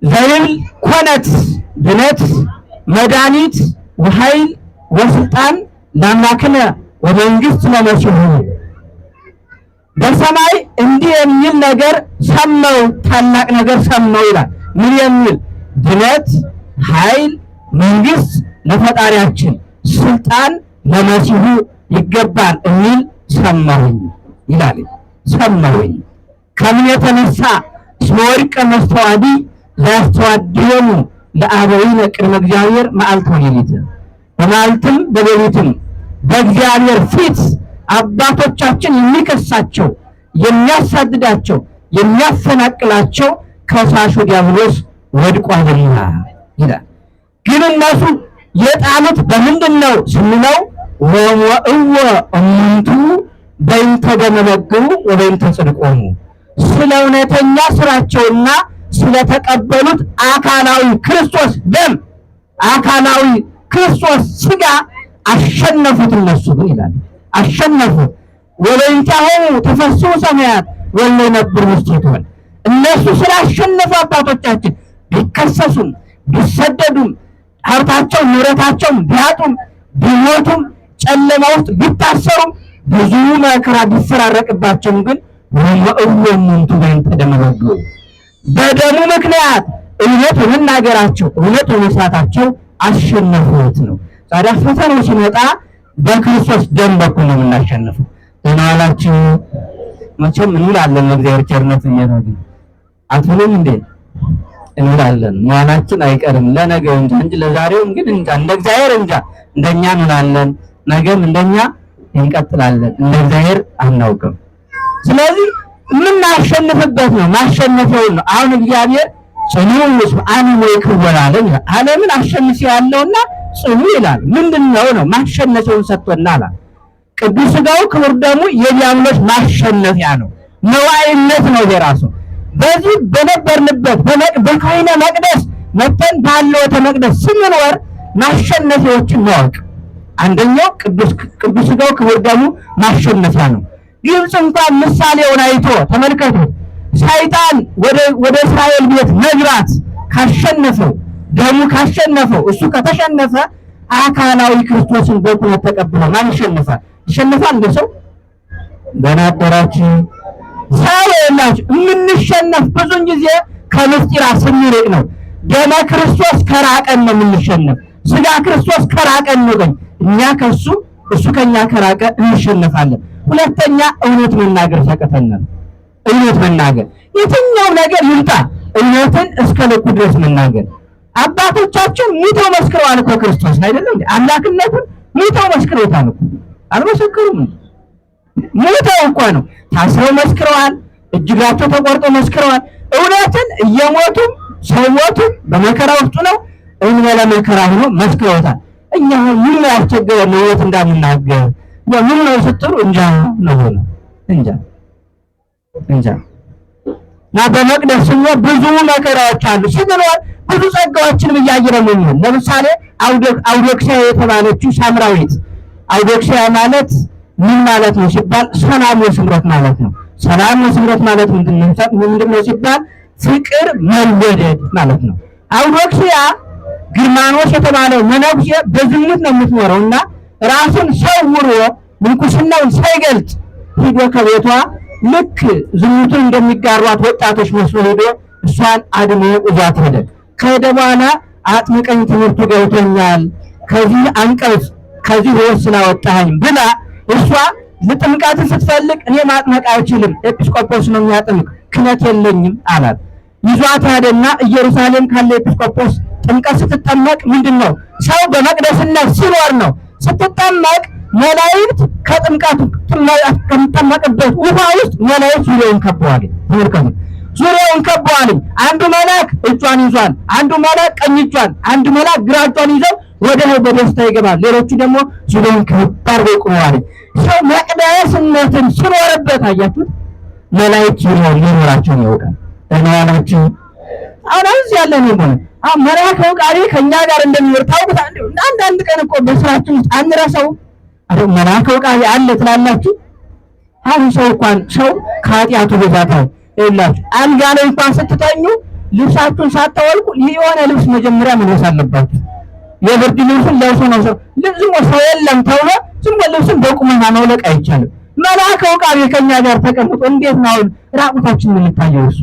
ዘይብል ኮነት ድነት መድኃኒት ወኃይል ወስልጣን ለአምላክነ ወመንግስት ለመሲሁ። በሰማይ እንዲህ የሚል ነገር ሰማሁ፣ ታላቅ ነገር ሰማሁ ይላል። ምን የሚል? ድነት፣ ኃይል፣ መንግስት ለፈጣሪያችን፣ ስልጣን ለመሲሁ ይገባል የሚል ሰማሁኝ ይላል። ሰማሁኝ ከምን የተነሳ? እስመ ወድቀ መስተዋዲ ላስተዋድዮሙ ለአበዊነ ቅድመ እግዚአብሔር መዓልተ ወሌሊት። በመዓልትም በሌሊትም በእግዚአብሔር ፊት አባቶቻችን የሚከሳቸው የሚያሳድዳቸው የሚያፈናቅላቸው ከሳሹ ዲያብሎስ ወድቋልና ይላል። ግን እነሱ የጣሉት በምንድን ነው ስንለው ወእወ እሙንቱ በእንተ ደመ በግዑ ወበእንተ ጽድቆሙ፣ ስለ እውነተኛ ስራቸውና ስለተቀበሉት አካላዊ ክርስቶስ ደም አካላዊ ክርስቶስ ስጋ አሸነፉት። እነሱ ግን ይላል አሸነፉት። ወበእንቲአሆሙ ተፈሥሑ ሰማያት ወለ ይነብሩ ውስቴቱ። እነሱ ስላሸነፉ አባቶቻችን ቢከሰሱም ቢሰደዱም ሀብታቸው ንብረታቸውም ቢያጡም ቢሞቱም ጨለማ ውስጥ ቢታሰሩም ብዙ መከራ ቢፈራረቅባቸውም ግን ወእወ እሙንቱ በእንተ ደመ በግዑ፣ በደሙ ምክንያት እውነት በመናገራቸው እውነት በመስራታቸው አሸነፉት ነው። ታዲያ ፈተናው ሲመጣ በክርስቶስ ደም በኩል ነው የምናሸንፈው። ደህና ዋላችሁ። መቼም እንውላለን በእግዚአብሔር ቸርነት እየኖር አትሉም እንዴ? እንውላለን። መዋላችን አይቀርም ለነገው እንጂ ለዛሬው ግን እንጃ። እንደ እግዚአብሔር እንጃ። እንደኛ እንውላለን፣ ነገም እንደኛ እንቀጥላለን። እንደ እግዚአብሔር አናውቅም። ስለዚህ የምናሸንፍበት ነው፣ ማሸነፊያው ነው። አሁን እግዚአብሔር ጽኑ ዓለም ይክወን አለን። ዓለምን አሸንፊ ያለውና ጽኑ ይላል። ምንድነው ነው? ማሸነፊያውን ሰጥቶናል። ቅዱስ ሥጋው ክቡር ደሙ የዲያብሎስ ማሸነፊያ ነው፣ መዋዕይነት ነው የራሱ። በዚህ በነበርንበት በካህነ መቅደስ መተን ባለወተ መቅደስ ስንኖር ማሸነፊያዎችን ማወቅ አንደኛው ቅዱስ ሥጋው ክቡር ደሙ ማሸነፊያ ነው። ግብፅ እንኳን ምሳሌውን አይቶ ተመልከቱ። ሰይጣን ወደ እስራኤል ቤት መግባት ካሸነፈው፣ ደሙ ካሸነፈው፣ እሱ ከተሸነፈ አካላዊ ክርስቶስን በኩነት ተቀብሎ ማን ይሸነፋል? ይሸነፋል እንደ ሰው? በናደራችሁ ሰው የላችሁ። የምንሸነፍ ብዙን ጊዜ ከምስጢራት ስንርቅ ነው። ደመ ክርስቶስ ከራቀን ነው የምንሸነፍ። ሥጋ ክርስቶስ ከራቀን ነው ግን እኛ ከሱ እሱ ከኛ ከራቀ እንሸነፋለን። ሁለተኛ እውነት መናገር ያቀተናል። እውነት መናገር የትኛው ነገር ይምጣ እውነትን እስከ ልኩ ድረስ መናገር። አባቶቻችን ሙተው መስክረዋል እኮ ክርስቶስ አይደለም እንዴ? አምላክነቱን ሙተው መስክረውታል እኮ። አልመሰከሩም? ሙተው እኮ ነው። ታስረው መስክረዋል። እጅግራቸው ተቆርጦ መስክረዋል። እውነትን እየሞቱም ሰዎቱም በመከራ ውስጥ ነው እንበለ መከራ ሆኖ መስክረውታል። እኛ ምን ነው ያስቸገረን? እውነት እንዳንናገር ምን ነው ስትሉ እንጃ ነው ሆነ እንጃ እና በመቅደስ ስንኖር ብዙ መከራዎች አሉ። ስንኖር ብዙ ጸጋዎችን እያየን ነው። ለምሳሌ አውዶክስያ የተባለችው ሳምራዊት። አውዶክስያ ማለት ምን ማለት ነው ሲባል ሰላም ወስምረት ማለት ነው። ሰላም ወስምረት ማለት ምንድነው ሲባል ፍቅር መወደድ ማለት ነው። አውዶክስያ ግርማኖስ የተባለው መነኩሴ በዝሙት ነው የምትኖረውና ራሱን ሰውሮ ምንኩስናውን ሳይገልጽ ሂዶ ከቤቷ ልክ ዝሙቱን እንደሚጋሯት ወጣቶች መስሎ ሄዶ እሷን አድኖ እዟት ሄደ። ከሄደ በኋላ አጥምቀኝ ትምህርቱ ገብቶኛል፣ ከዚህ አንቀጽ ከዚህ ሕይወት ስላወጣኸኝ ብላ እሷ ልጥምቃትን ስትፈልግ እኔ ማጥመቅ አልችልም፣ ኤጲስቆጶስ ነው የሚያጠምቅ፣ ክህነት የለኝም አላት። ይዟት ሄደና ኢየሩሳሌም ካለ ኤጲስቆጶስ ጥምቀት ስትጠመቅ ምንድን ነው ሰው በመቅደስነት ሲኖር ነው። ስትጠመቅ መላእክት ከጥምቀቱ ከሚጠመቅበት ውሃ ውስጥ መላእክት ዙሪያውን ከበዋል። ተመልከቱ፣ ዙሪያውን ከበዋል። አንዱ መልአክ እጇን ይዟል፣ አንዱ መልአክ ቀኝ እጇን፣ አንዱ መልአክ ግራ እጇን ይዘው ወደ ነው በደስታ ይገባል። ሌሎቹ ደግሞ ዙሪያውን ከበር ቆመዋል። ሰው መቅደስነትን ሲኖርበት አያችሁ መላእክት ዙሪያውን ሊኖራቸውን ያውቃል። እናላችሁ አሁን እዚህ ያለ ነው ማለት አሁን መልአክ ቃሪ ከኛ ጋር እንደሚኖር ታውቁታ። አንዳንድ ቀን እኮ በስራችን ውስጥ አንረሳው አሁን መልአክ ቃሪ አለ ትላላችሁ። አሁን ሰው ከኃጢአቱ ብዛት ይላችሁ አልጋ ላይ እንኳን ስትተኙ ልብሳችሁን ሳታወልቁ የሆነ ልብስ መጀመሪያ መልበስ አለባችሁ። የብርድ ልብስን ለብሶ ነው ሰው ዝም ሰው የለም ተብሎ ዝም ልብስን በቁመና ማውለቅ አይቻልም። መልአክ ቃሪ ከኛ ጋር ተቀምጦ እንዴት ነው ራቁታችን የምንታየው? እሱ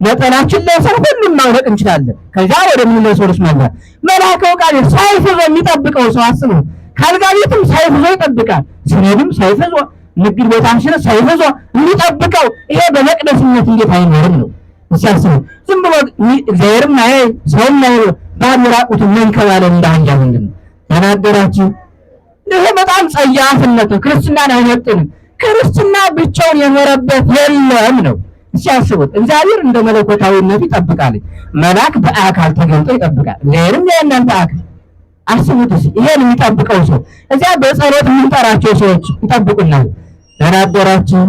ነጠላችን ለብሰን ሁሉን ማውለቅ እንችላለን። ከዛ ወደ ምን ለሰው ልብስ ማለት መልአክ ቃሪ ሰይፍ ይዞ የሚጠብቀው ሰው አስቡ። ካልጋ ቤትም ሰይፍ ይዞ ይጠብቃል። ሲሄድም ሰይፍ ይዞ ንግድ ቦታችን ሰይፍ ይዞ የሚጠብቀው ይሄ በመቅደስነት እንዴት አይኖርም ነው ሲያስቡ። ዝም ብሎ እግዚአብሔርም አይ ሰውም አይ ባዶ ራቁቱን መንከባለል እንዳንጃ ምንድነው ተናገራችሁ? ይሄ በጣም ጸያፍነት ነው። ክርስትናን አይመጥንም። ክርስትና ብቻውን የኖረበት የለም ነው ሲያስቡት። እግዚአብሔር እንደ መለኮታዊነቱ ይጠብቃል። መልአክ በአካል ተገልጦ ይጠብቃል። እግዚአብሔርም ያንን በአካል አስቡት። ይሄን የሚጠብቀው ሰው እዚያ በጸሎት የምንጠራቸው ሰዎች ይጠብቁናል። ተናገራችሁ?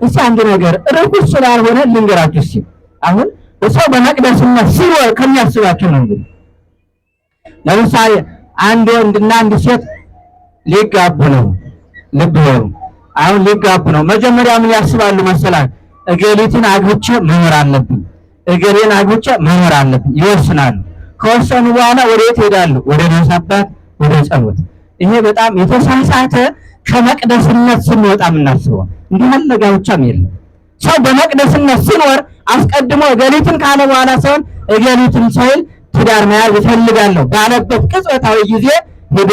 እስኪ አንድ ነገር ርኩስ ስላልሆነ ልንገራችሁ። እስኪ አሁን ሰው በመቅደስነት ሲኖር ከሚያስባቸው ነው። እንግዲህ ለምሳሌ አንድ ወንድና አንድ ሴት ሊጋቡ ነው። ልብ በሉ። አሁን ሊጋቡ ነው። መጀመሪያ ምን ያስባሉ መሰላችሁ? እገሊትን አግብቼ መኖር አለብኝ፣ እገሌን አግብቼ መኖር አለብኝ ይወስናሉ። ከወሰኑ በኋላ ወዴት ይሄዳሉ? ወደ ነፍስ አባት፣ ወደ ጸሎት። ይሄ በጣም የተሳሳተ ከመቅደስነት ስንወጣ የምናስበው እንዲህ ያለ ጋብቻም የለም። ሰው በመቅደስነት ሲኖር አስቀድሞ እገሊትን ካለ በኋላ ሰውን እገሊትን ሳይል ትዳር መያዝ እፈልጋለሁ ባለበት ቅጽበታዊ ጊዜ ሄዶ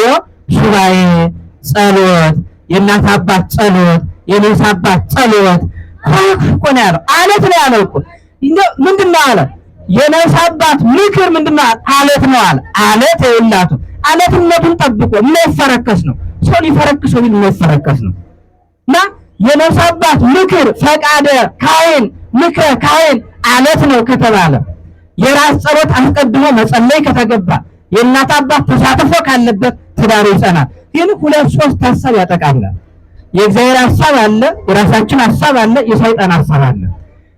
ሱባኤ፣ ጸሎት፣ የእናት አባት ጸሎት፣ የነፍስ አባት ጸሎት እኮ ነው ያለው። አለት ነው ያለው እኮ ምንድን ነው አለ? የነፍስ አባት ምክር ምንድን ነው? አለት ነው አለ። አለት ይላቱ አለትነቱን ጠብቆ የማይፈረከስ ነው። ሰው ሊፈረክሰው ቢል የማይፈረከስ ነው። እና የነፍስ አባት ምክር ፈቃደ ካህን ምክረ ካህን አለት ነው ከተባለ የራስ ጸሎት አስቀድሞ መጸለይ ከተገባ የእናት አባት ተሳትፎ ካለበት ትዳሩ ይጸናል። ግን ሁለት ሶስት ሐሳብ ያጠቃላል። የእግዚአብሔር ሐሳብ አለ፣ የራሳችን ሐሳብ አለ፣ የሰይጣን ሐሳብ አለ።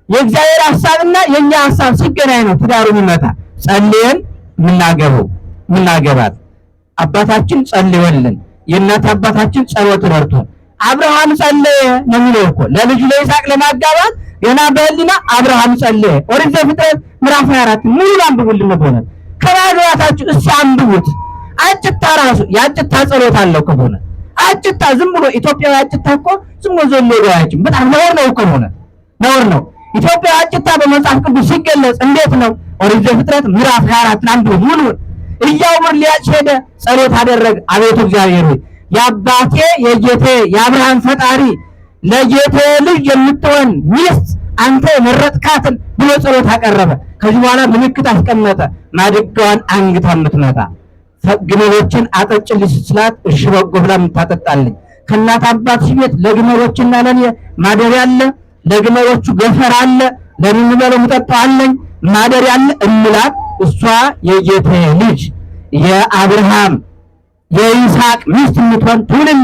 የእግዚአብሔር ሐሳብና የኛ ሐሳብ ሲገናኝ ነው ትዳሩ ይመጣ። ጸልየን ምናገባት አባታችን ጸልዮልን የእናት አባታችን ጸሎት ረድቶን አብርሃም ጸለየ ነው የሚለው እኮ ለልጁ ለይስሐቅ ለማጋባት ገና በህሊና አብርሃም ጸለየ። ኦሪት ዘፍጥረት ምዕራፍ 24 ሙሉ አንብቡልን ነው። ከራግራታችሁ እሺ አንብቡት። አጭታ ራሱ ያጭታ ጸሎት አለው ከሆነ አጭታ ዝም ብሎ ኢትዮጵያዊ አጭታ እኮ ዝም ብሎ ዘሎ ያያችሁ በጣም ነውር ነው እኮ ነውር ነው። ኢትዮጵያዊ አጭታ በመጽሐፍ ቅዱስ ሲገለጽ እንዴት ነው? ኦሪት ዘፍጥረት ምዕራፍ 24 አንብቡ ሙሉ። ኢያዕር ሊያጭ ሄደ፣ ጸሎት አደረገ። አቤቱ እግዚአብሔር ሆይ የአባቴ የጌቴ የአብርሃም ፈጣሪ ለጌቴ ልጅ የምትሆን ሚስት አንተ የመረጥካትን ብሎ ጸሎት አቀረበ። ከዚህ በኋላ ምልክት አስቀመጠ። ማድጋዋን አንግታ የምትመጣ ግመሎችን አጠጭልኝ ስላት እሺ በጎ ብላ የምታጠጣልኝ ከእናት አባትሽ ቤት ለግመሎችና ለኔ ማደሪያ አለ፣ ለግመሎቹ ገፈር አለ፣ ለኔ የምበለው የምጠጣው አለኝ ማደሪያ አለ እምላት እሷ የጌቴ ልጅ የአብርሃም የይስሐቅ ሚስት የምትሆን ትሁንልኝ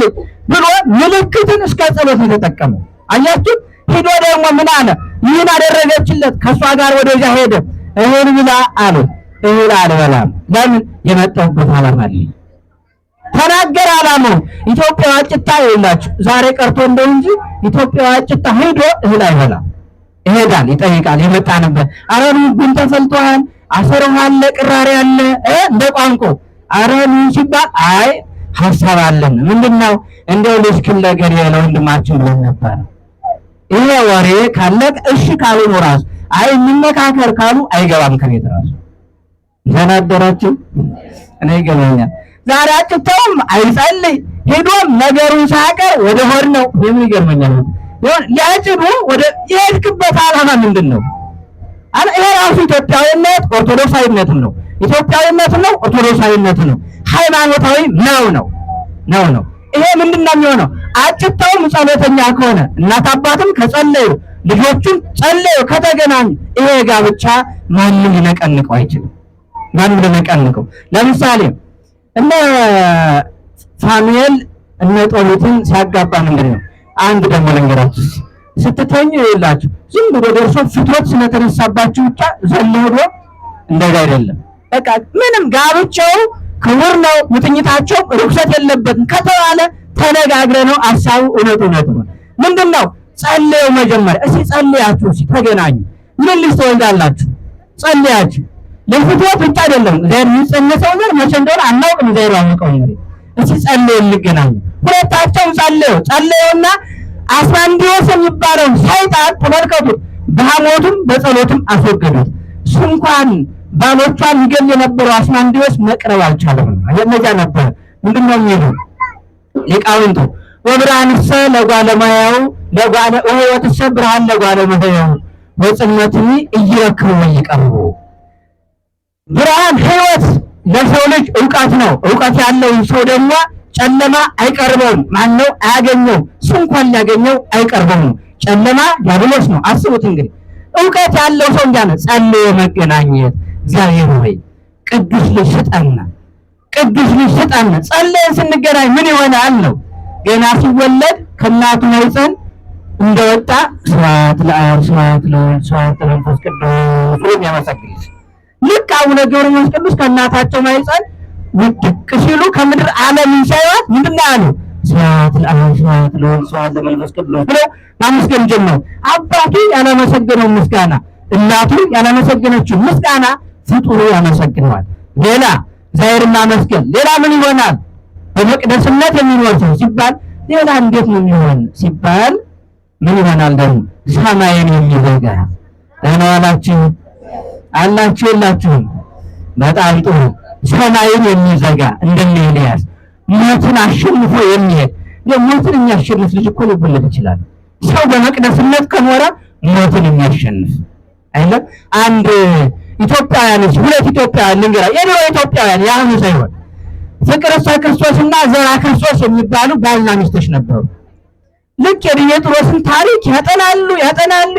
ብሎ ምልክትን እስከ ጸሎት የተጠቀመው አያችሁ። ሄዶ ደግሞ ምን አለ? ይህን አደረገችለት። ከእሷ ጋር ወደዚያ ሄደ። እህል ብላ አለ። እህል አልበላም። ለምን? የመጣሁበት ዓላማ አለኝ ተናገር። ዓላማው ኢትዮጵያ አጭታ ይላችሁ ዛሬ ቀርቶ እንደው እንጂ ኢትዮጵያ አጭታ ሄዶ እህል አይበላም። ይሄዳል፣ ይጠይቃል። የመጣንበት አረኑ ጉን ተፈልቷል፣ አሰረው አለ፣ ቅራሪ አለ እንደ ቋንቋ አረኑ ሲባል አይ ሐሳብ አለን። ምንድነው? እንደው ልስክል ነገር ያለው ወንድማችን ብለን ነበር። ይሄ ወሬ ካለቅ እሺ ካሉ ነው ራሱ አይ እንመካከር ካሉ አይገባም ከቤት ራሱ ዘናደራችሁ እኔ ይገባኛል። ዛሬ አጭተውም አይጸልይ ሄዶም ነገሩን ሳቀር ወደ ሆድ ነው የሚገርመኛል። ያጭዱ ወደ የሄድክበት ዓላማ ምንድነው? ይሄ ራሱ ኢትዮጵያዊነት ኦርቶዶክሳዊነት ነው። ኢትዮጵያዊነት ነው፣ ኦርቶዶክሳዊነት ነው፣ ሃይማኖታዊ ነው። ይሄ ምንድነው የሚሆነው? አጭታውም ጸሎተኛ ከሆነ እናት አባትም ከጸለዩ ልጆቹም ጸለዩ ከተገናኙ ይሄ ጋብቻ ማንም ሊነቀንቀው አይችልም። ማንም ሊነቀንቀው ለምሳሌ እነ ፋኑኤል እነ ጦቢትን ሲያጋባ ምንድነው? አንድ ደግሞ ልንገራችሁ። ስትተኙ ይላችሁ ዝም ብሎ ደርሶ ፍትወት ስለተነሳባችሁ ብቻ ዘለሆዶ እንደዛ አይደለም። በቃ ምንም ጋብቻው ክቡር ነው፣ ምትኝታቸው ርኩሰት የለበትም ከተባለ ተነጋግረ ነው ሐሳቡ እውነት ነው። ምንድነው? ጸልዩ መጀመሪያ። እሺ ጸልያችሁ እሺ ተገናኙ። ምን ልጅ ትወልዳላችሁ? ጸልያችሁ ለፍትወት ብቻ አይደለም። ዘር ይጸነሰው ዘር መቼ እንደሆነ አናውቅም። ዘር ያውቀው እንግዲህ እሺ ጸልዩ እንገናኙ። ሁለታቸው ጸልዩና አስማንዲዮስ የሚባለው ሰይጣን ተመልከቱ በሐሞቱም በጸሎቱም አስወገዱት። እንኳን ባሎቿን ይገል የነበረው አስማንዲዮስ መቅረብ አልቻለም። የነዛ ነበር ምንድነው የሚለው ሊቃውንቱ ወብርሃንሰ ለጓለማያው ወሕይወትሰ ብርሃን ለጓለማያው ወጽልመትኒ እይረክቡ ይቀርቡ። ብርሃን ሕይወት ለሰው ልጅ ዕውቀት ነው። ዕውቀት ያለው ሰው ደግሞ ጨለማ አይቀርበውም። ማነው አያገኘው? እንኳን ሊያገኘው አይቀርበውም። ጨለማ ዲያብሎስ ነው። አስቡት እንግዲህ ዕውቀት ያለው ሰው እንዲያ ነው። ጸልዮ መገናኘት እግዚአብሔር ሆይ ቅዱስ ልጅ ስጠን። ጸልየን ስንገናኝ ምን ይሆናል ነው? ገና ሲወለድ ከእናቱ ማኅፀን እንደወጣ ስብሐት ለአብ ስብሐት ለወልድ ስብሐት ለመንፈስ ቅዱስ ብሎ ያመሰግናል። ልክ አቡነ ገብረ መንፈስ ቅዱስ ከእናታቸው ማኅፀን ውድቅ ሲሉ ከምድር ዓለም ሳይዋት ምንድን ነው ያሉ? ስብሐት ለአብ ስብሐት ለወልድ ስብሐት ለመንፈስ ቅዱስ ብለው ማመስገን ጀመሩ። አባቱ ያላመሰገነው ምስጋና፣ እናቱ ያላመሰገነችው ምስጋና ፍጡሩ ያመሰግነዋል። ሌላ እግዚአብሔርን ማመስገን ሌላ ምን ይሆናል? በመቅደስነት የሚኖር ሰው ሲባል ሌላ እንዴት ነው የሚሆን ሲባል ምን ይሆናል? ደግሞ ሰማይን የሚዘጋ ለነዋላችሁ አላችሁ የላችሁም? በጣም ጥሩ። ሰማይን የሚዘጋ እንደነ ኤልያስ ሞትን አሸንፎ የሚሄድ ሞትን የሚያሸንፍ ልጅ እኮ ሊወለድ ይችላል። ሰው በመቅደስነት ከኖረ ሞትን የሚያሸንፍ አይደለም። አንድ ኢትዮጵያውያኖች ሁለት ኢትዮጵያውያን ልንገራ የድሮ ኢትዮጵያውያን ያሁኑ ሳይሆን ፍቅረ ክርስቶስና ዘራ ክርስቶስ የሚባሉ ባልና ሚስቶች ነበሩ። ልክ የዲሜጥሮስን ታሪክ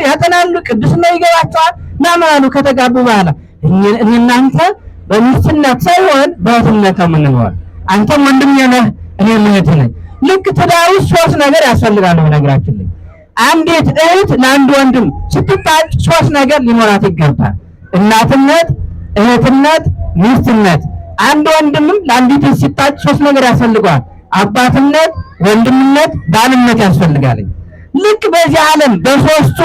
ያጠናሉ ቅዱስና ይገባቸዋል ናማሉ ከተጋቡ በኋላ እናንተ በሚስትነት ሳይሆን በእህትነት ነው የምንኖር። አንተም ወንድሜ ነህ እኔም እህት ነኝ። ልክ ትዳር ውስጥ ሶስት ነገር ያስፈልጋል። በነገራችን ላይ አንዲት እህት ለአንድ ወንድም ስትታጭ ሶስት ነገር ሊኖራት ይገባል። እናትነት፣ እህትነት፣ ሚስትነት። አንድ ወንድምም ለአንዲት እህት ሲታጭ ሶስት ነገር ያስፈልገዋል። አባትነት፣ ወንድምነት፣ ባልነት ያስፈልጋል። ልክ በዚህ ዓለም በሶስቱ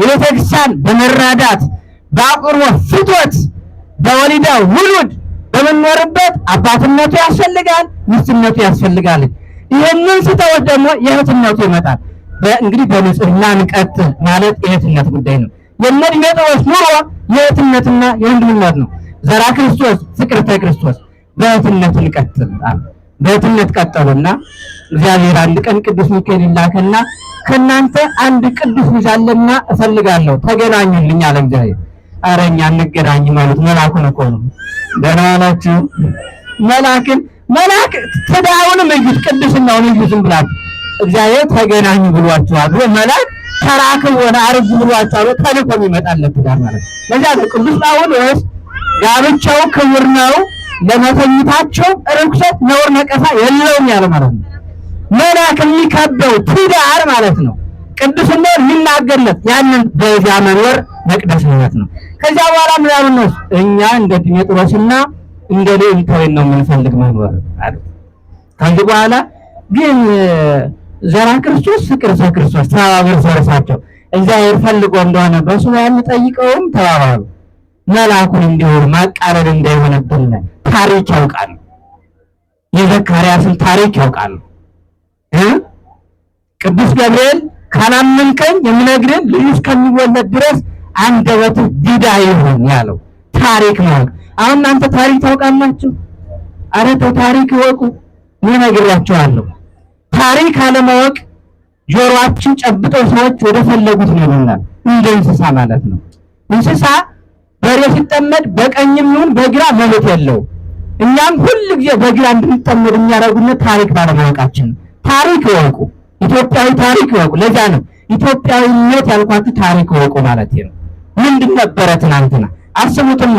የቤተክርስቲያን በመራዳት በአቁርቦት ፍትወት በወሊዳ ውሉድ በመኖርበት አባትነቱ ያስፈልጋል፣ ሚስትነቱ ያስፈልጋል። ይህንን ስተወት ደግሞ የእህትነቱ ይመጣል። እንግዲህ በንጽህና እንቀጥል ማለት የእህትነት ጉዳይ ነው። የዲሜጥሮስ ኑሮ የእህትነትና የወንድምነት ነው። ዘራ ክርስቶስ ፍቅርተ ክርስቶስ በእህትነት እንቀጥል። በእህትነት ቀጠሉና እግዚአብሔር አንድ ቀን ቅዱስ ሚካኤል ላከና ከእናንተ አንድ ቅዱስ ልጅ አለና እፈልጋለሁ ተገናኙልኝ አለ እግዚአብሔር። ኧረ እኛ እንገናኝ ማለት መልአኩን እኮ ነው። ደህና ዋላችሁ። መልአክ ትዳሩንም እዩት፣ ቅድስናውን እዩት። ዝም ብላችሁ እግዚአብሔር ተገናኙ ብሏቸዋል ብሎ መልአክ ተራክቦና አርጉ ብሏቸዋል። ተልኮ የሚመጣለት ትዳር ማለት ነው። ለዚያ ቅዱስ ጳውሎስ ጋብቻው ክቡር ነው፣ ለመተኝታቸው ርኩሰት ነውር ነቀፋ የለውም ያለ ማለት ነው። መልአክ የሚከበው ትዳር ማለት ነው። ቅዱስና የሚናገርለት ያንን በዚያ መኖር መቅደስነት ነው። ከዚያ በኋላ ምን ያሉ ነው? እኛ እንደ ዲሜጥሮስና እንደ ልዕልታዊን ነው የምንፈልግ መኖር አሉ። ከዚህ በኋላ ግን ዘራ ክርስቶስ ፍቅርተ ክርስቶስ ተባባሉ። እርሳቸው እግዚአብሔር ፈልጎ እንደሆነ በሱ ጠይቀውም ተባባሉ። መልአኩን እንዲሆን ማቃረድ እንዳይሆነብን ታሪክ ያውቃሉ። የዘካርያስን ታሪክ ያውቃሉ። ቅዱስ ገብርኤል ካላመንከኝ የምነግርህ ልጅ እስከሚወለድ ድረስ አንደበትህ ዲዳ ይሁን ያለው ታሪክ ነው። አሁን እናንተ ታሪክ ታውቃላችሁ? ኧረ ተው ታሪክ እወቁ። እኔ እነግራችኋለሁ። ታሪክ አለማወቅ ጆሮአችን ጨብጠው ሰዎች ወደ ፈለጉት ይሆናል። እንደ እንስሳ ማለት ነው። እንስሳ በሬ ሲጠመድ በቀኝም ይሁን በግራ መብት የለው። እኛም ሁሉ ጊዜ በግራ እንድንጠመድ የሚያደርጉን ታሪክ ባለማወቃችን። ታሪክ እወቁ። ኢትዮጵያዊ ታሪክ እወቁ። ለዛ ነው ኢትዮጵያዊነት ያልኳችሁ ታሪክ እወቁ ማለት ነው። ምንድን ነበረ ትናንትና? አስቡትማ።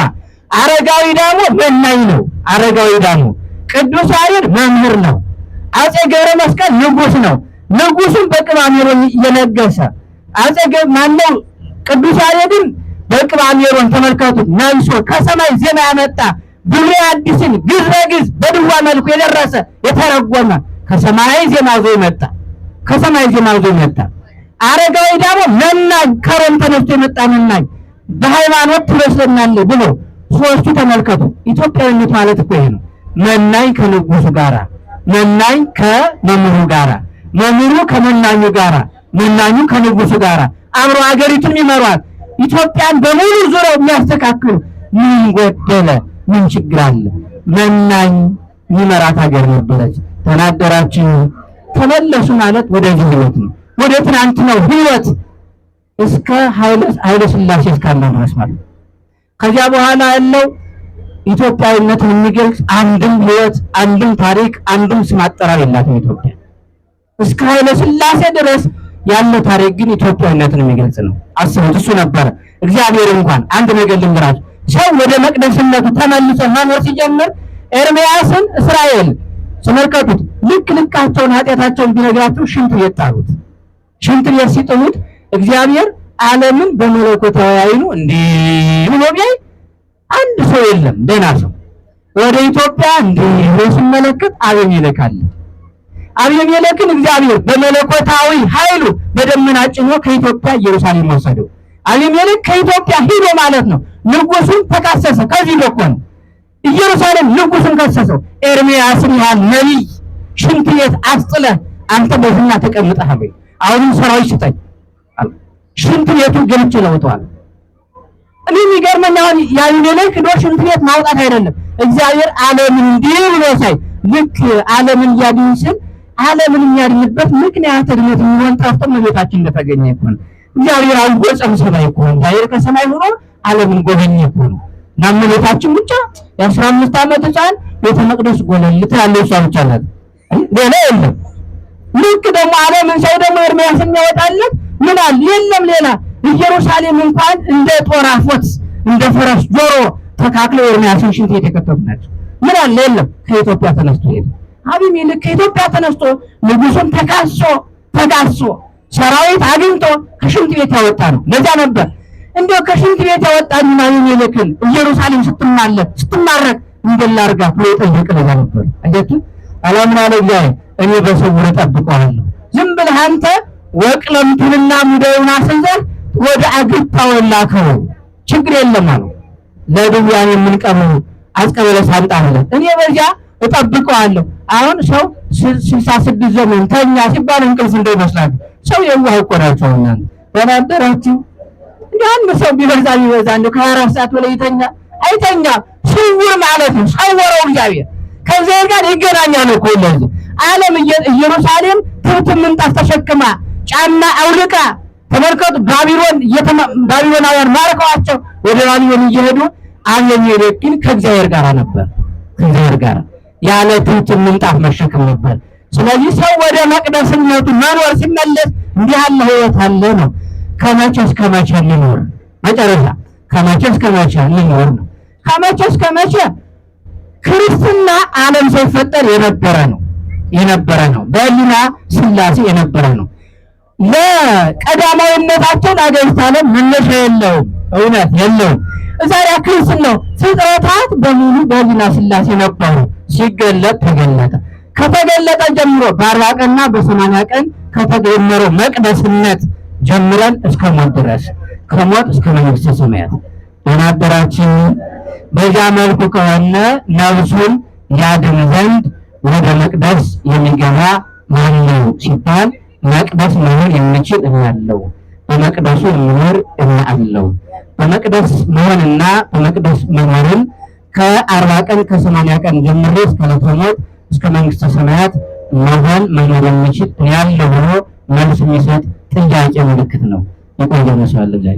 አረጋዊ ዳሞ መናኝ ነው። አረጋዊ ዳሞ ቅዱስ ያሬድ መምህር ነው። አጼ ገብረ መስቀል ንጉስ ነው። ንጉሱን በቅባሜሮን እየነገሰ ማነው? ቅዱስ ያሬድን በቅባሜሮን ተመልከቱት። ነግሶ ከሰማይ ዜማ ያመጣ ብሉይ አዲስን ግዝ በግዝ በድዋ መልኩ የደረሰ የተረጎመ ከሰማይ ዜማ ዞ መጣ። አረጋዊ ደግሞ መናኝ ከሮም ተነስቶ የመጣ መናኝ በሃይማኖት ትመስለናለህ ብሎ ሶስቱ ተመልከቱ። ኢትዮጵያዊነት ማለት እኮ ይሄ ነው። መናኝ ከንጉሱ ጋራ፣ መናኝ ከመምህሩ ጋራ፣ መምህሩ ከመናኙ ጋራ፣ መናኙ ከንጉሱ ጋራ አብሮ ሀገሪቱን ይመሯል። ኢትዮጵያን በሙሉ ዙረው የሚያስተካክሉ ምን ጎደለ? ምን ችግር አለ? መናኝ የሚመራት ሀገር ነበረች። ተናገራችሁ ተመለሱ ማለት ወደዚህ ህይወት ነው። ወደ ትናንት ነው ህይወት እስከ ኃይለ ሥላሴ እስካለ ድረስ ማለት። ከዚያ በኋላ ያለው ኢትዮጵያዊነትን የሚገልጽ አንድም ህይወት፣ አንድም ታሪክ፣ አንድም ስም አጠራር የላትም ኢትዮጵያ። እስከ ኃይለ ሥላሴ ድረስ ያለ ታሪክ ግን ኢትዮጵያዊነትን የሚገልጽ ነው። አስቡት። እሱ ነበረ እግዚአብሔር። እንኳን አንድ ነገር ልንገራችሁ። ሰው ወደ መቅደስነቱ ተመልሶ መኖር ሲጀምር ኤርምያስን እስራኤል ተመልከቱት። ልካቸውን ኃጢአታቸውን ቢነግራቸው ሽንት ቤት ጣሉት። ሽንት ቤት ሲጥሉት እግዚአብሔር ዓለምን በመለኮታዊ ዓይኑ እንዲህ ብሎ ቢያይ አንድ ሰው የለም፣ ደህና ሰው። ወደ ኢትዮጵያ እንዲህ ብሎ ሲመለከት አቤሜሌክ አለ። አቤሜሌክን እግዚአብሔር በመለኮታዊ ኃይሉ በደመና ጭኖ ከኢትዮጵያ ኢየሩሳሌም ወሰደው። አቤሜሌክ ከኢትዮጵያ ሂዶ ማለት ነው። ንጉሱን ተካሰሰ። ከዚህ በኩል ኢየሩሳሌም ንጉሱን ከሰሰው። ኤርምያስን ያህል ነቢይ ሽንት ቤት አስጥለህ አንተ በዝና ተቀምጠሃል ወይ? አሁንም ሰራዊት ስጠኝ። ሽንት ቤቱ ገልጭ ለውጧል። እኔ የሚገርመኝ አሁን የአቤሜሌክ ሂዶ ሽንት ቤት ማውጣት አይደለም። እግዚአብሔር ዓለምን እንዲህ ብሎ ሳይ ልክ ዓለምን እያድን ሲል ዓለምን የሚያድንበት ምክንያት ድነት የሚሆን ጠፍቶ እመቤታችን እንደተገኘ እኮ ነው። እግዚአብሔር አልጎጸም ሰማይ እኮ ነው። እግዚአብሔር ከሰማይ ሆኖ ዓለምን ጎበኘ እኮ ነው። እና እመቤታችን ብቻ የ15 ዓመት ሕፃን ቤተ መቅደስ ጎለልታ ያለው እሷ ብቻ ናት፣ ሌላ የለም። ልክ ደግሞ ዓለምን ሰው ደግሞ ኤርምያስ የሚያወጣለት ምን አለ? የለም ሌላ። ኢየሩሳሌም እንኳን እንደ ጦር አፎት እንደ ፈረስ ጆሮ ተካክለው ኤርምያስን ሽንት የተከተሉ ናቸው። ምን አለ? የለም። ከኢትዮጵያ ተነስቶ ሄደ። አቢሜሌክ ከኢትዮጵያ ተነስቶ ንጉሱን ተጋሶ ሰራዊት አግኝቶ ከሽንት ቤት ያወጣ ነው። ለዛ ነበር እንደው ከሽንት ቤት ያወጣኝ አቢሜሌክን ኢየሩሳሌም ስትማረክ እንደላርጋ ብሎ ጠየቀ። ለዛ ነበር አያችሁ። አላምን አለ እግዚአብሔር እኔ በስውር እጠብቀዋለሁ። ዝም ብለህ አንተ ወቅለምቱንና ሙዳዩን አስይዘህ ወደ አግብታ ወላከው ችግር የለም አለው። ለድውያን የምንቀበው አስቀበለ ሳንጣለ እኔ በዚያ እጠብቀዋለሁ። አሁን ሰው 66 ዘመን ተኛ ሲባል እንቅልፍ እንዳይመስላል። ሰው የዋህ እኮ ናቸው። እናንተ ደህና አደራችሁ። አንድ ሰው ቢበዛ እንደው ከ24 ሰዓት በላይ አይተኛ። ስውር ማለት ነው። ሰወረው እግዚአብሔር ከዚህ ጋር ይገናኛል እኮ ለዚህ ዓለም ኢየሩሳሌም ትብት ምንጣፍ ተሸክማ ጫማ አውልቃ ተመልከቱ። ባቢሎናውያን ማርከዋቸው ወደ ባቢሎን እየሄዱ አቢሜሌክ ግን ከእግዚአብሔር ጋር ነበር። ከእግዚአብሔር ጋር ያለ ትብት ምንጣፍ መሸከም ነበር። ስለዚህ ሰው ወደ መቅደስነቱ መኖር ሲመለስ እንዲህ ያለ ሕይወት አለ ነው። ከመቼ እስከ መቼ ሊኖር መጨረሻ ከመቼ እስከ መቼ ሊኖር ነው። ከመቼ እስከ መቼ ክርስትና ዓለም ሳይፈጠር የነበረ ነው። በሕሊና ሥላሴ የነበረ ነው። ለቀዳማዊነታቸው ለአጋዕዝተ ዓለም መነሻ የለውም፣ እውነት የለውም። ዛሬ ክርስትናው ፍጥረታት በሙሉ በሕሊና ሥላሴ ነበሩ። ሲገለጥ ተገለጠ። ከተገለጠ ጀምሮ በ40 ቀንና በ80 ቀን ከተጀመረው መቅደስነት ጀምረን እስከ ሞት ድረስ ከሞት እስከ መንግሥተ ሰማያት በናደራችን በዛ መልኩ ከሆነ ነፍሱን ያድን ዘንድ ወደ መቅደስ የሚገባ ማነው ሲባል መቅደስ መሆን የሚችል እናለው፣ በመቅደሱ የሚኖር እናለው። በመቅደስ መሆንና በመቅደስ መኖርን ከ40 ቀን ከ80 ቀን ጀምሮ እስከ ዕለተ ሞት እስከ መንግሥተ ሰማያት መኖር የሚችል ያለ ሆኖ መልስ የሚሰጥ ጥያቄ ምልክት ነው። የቆየ መስዋዕት ላይ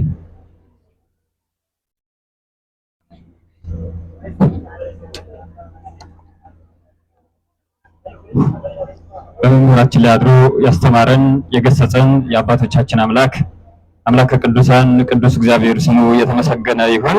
በመምህራችን ላይ አድሮ ያስተማረን የገሰጸን የአባቶቻችን አምላከ ቅዱሳን ቅዱስ እግዚአብሔር ስሙ የተመሰገነ ይሁን።